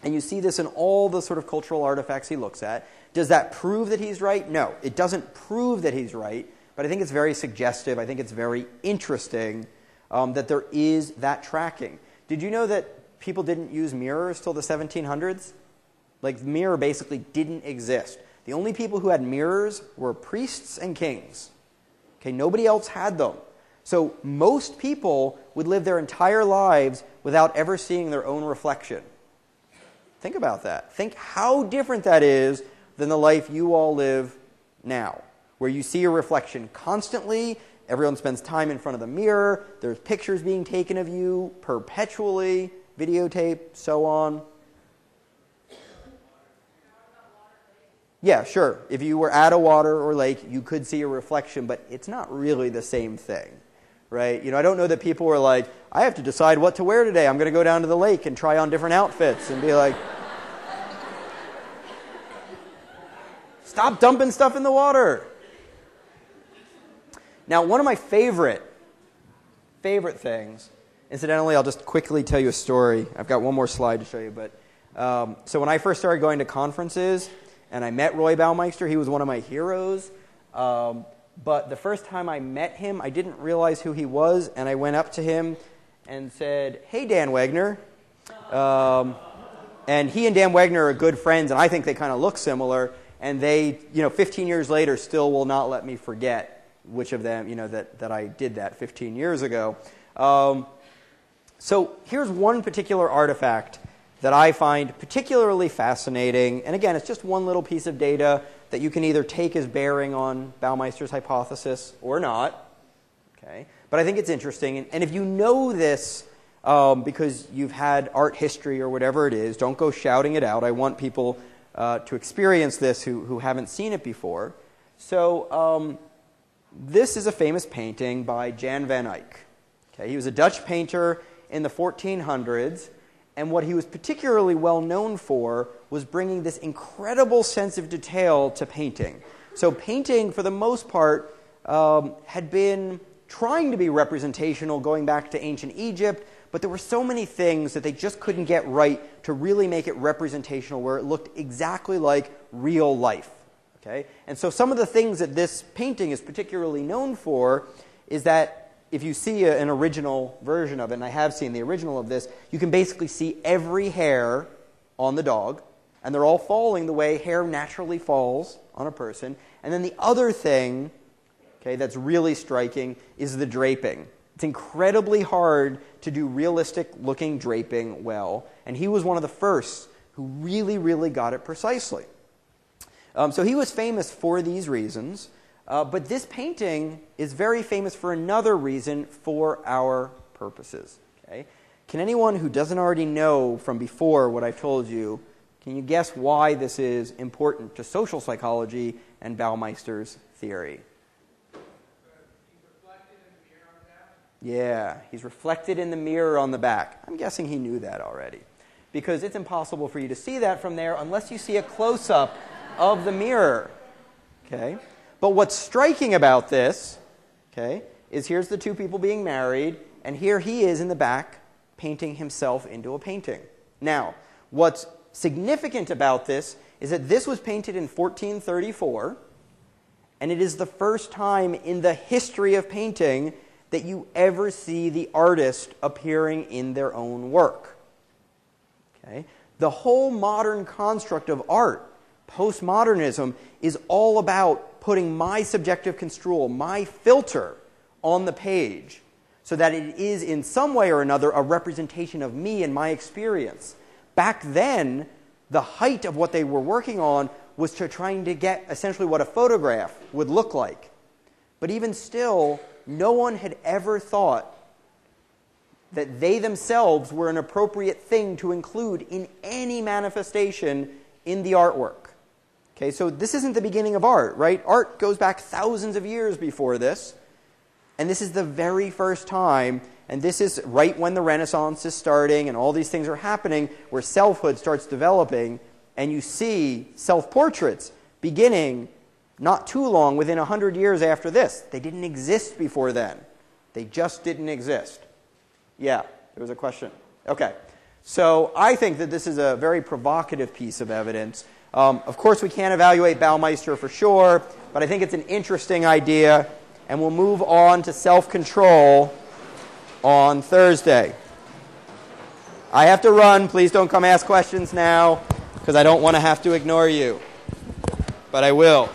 And you see this in all the sort of cultural artifacts he looks at. Does that prove that he's right? No, it doesn't prove that he's right, but I think it's very suggestive. I think it's very interesting that there is that tracking. Did you know that people didn't use mirrors till the 1700s? Like, the mirror basically didn't exist. The only people who had mirrors were priests and kings. Okay, nobody else had them. So most people would live their entire lives without ever seeing their own reflection. Think about that. Think how different that is than the life you all live now, where you see your reflection constantly. Everyone spends time in front of the mirror. There's pictures being taken of you perpetually, videotape, so on. Yeah, sure. If you were at a water or lake, you could see a reflection, but it's not really the same thing, right? I don't know that people were like, I have to decide what to wear today. I'm going to go down to the lake and try on different outfits and be like, stop dumping stuff in the water. Now, one of my favorite things, incidentally, I'll just quickly tell you a story. I've got one more slide to show you, but so when I first started going to conferences, and I met Roy Baumeister. He was one of my heroes. But the first time I met him, I didn't realize who he was, and I went up to him and said, "Hey, Dan Wegner." And he and Dan Wegner are good friends, and I think they kind of look similar. And they, 15 years later, still will not let me forget which of them, that I did that 15 years ago. So here's one particular artifact that I find particularly fascinating. And again, it's just one little piece of data that you can either take as bearing on Baumeister's hypothesis or not. Okay? But I think it's interesting. And if you know this because you've had art history or whatever it is, don't go shouting it out. I want people to experience this who haven't seen it before. So this is a famous painting by Jan van Eyck. Okay? He was a Dutch painter in the 1400s. And what he was particularly well known for was bringing this incredible sense of detail to painting. So painting, for the most part, had been trying to be representational going back to ancient Egypt, but there were so many things that they just couldn't get right to really make it representational, where it looked exactly like real life. Okay? And so some of the things that this painting is particularly known for is that if you see an original version of it, and I have seen the original of this, you can basically see every hair on the dog, and they're all falling the way hair naturally falls on a person. And then the other thing, okay, that's really striking is the draping. It's incredibly hard to do realistic-looking draping well, and he was one of the first who really, really got it precisely. So he was famous for these reasons. But this painting is very famous for another reason for our purposes. Okay? Can anyone who doesn't already know from before what I've told you, can you guess why this is important to social psychology and Baumeister's theory? He's reflected in the mirror on the back? Yeah, he's reflected in the mirror on the back. I'm guessing he knew that already. because it's impossible for you to see that from there unless you see a close-up of the mirror. Okay? But what's striking about this, okay, is here's the two people being married, and here he is in the back painting himself into a painting. Now, what's significant about this is that this was painted in 1434, and it is the first time in the history of painting that you ever see the artist appearing in their own work. Okay? The whole modern construct of art, postmodernism, is all about putting my subjective construal, my filter, on the page so that it is in some way or another a representation of me and my experience. Back then, the height of what they were working on was to trying to get essentially what a photograph would look like. But even still, no one had ever thought that they themselves were an appropriate thing to include in any manifestation in the artwork. Okay, so this isn't the beginning of art, right? Art goes back thousands of years before this, and this is the very first time, and this is right when the Renaissance is starting and all these things are happening, where selfhood starts developing, and you see self-portraits beginning not too long, within 100 years after this. They didn't exist before then. They just didn't exist. Yeah, there was a question. Okay, so I think that this is a very provocative piece of evidence. Of course, we can't evaluate Baumeister for sure, but I think it's an interesting idea, and we'll move on to self-control on Thursday. I have to run. Please don't come ask questions now, because I don't want to have to ignore you. But I will.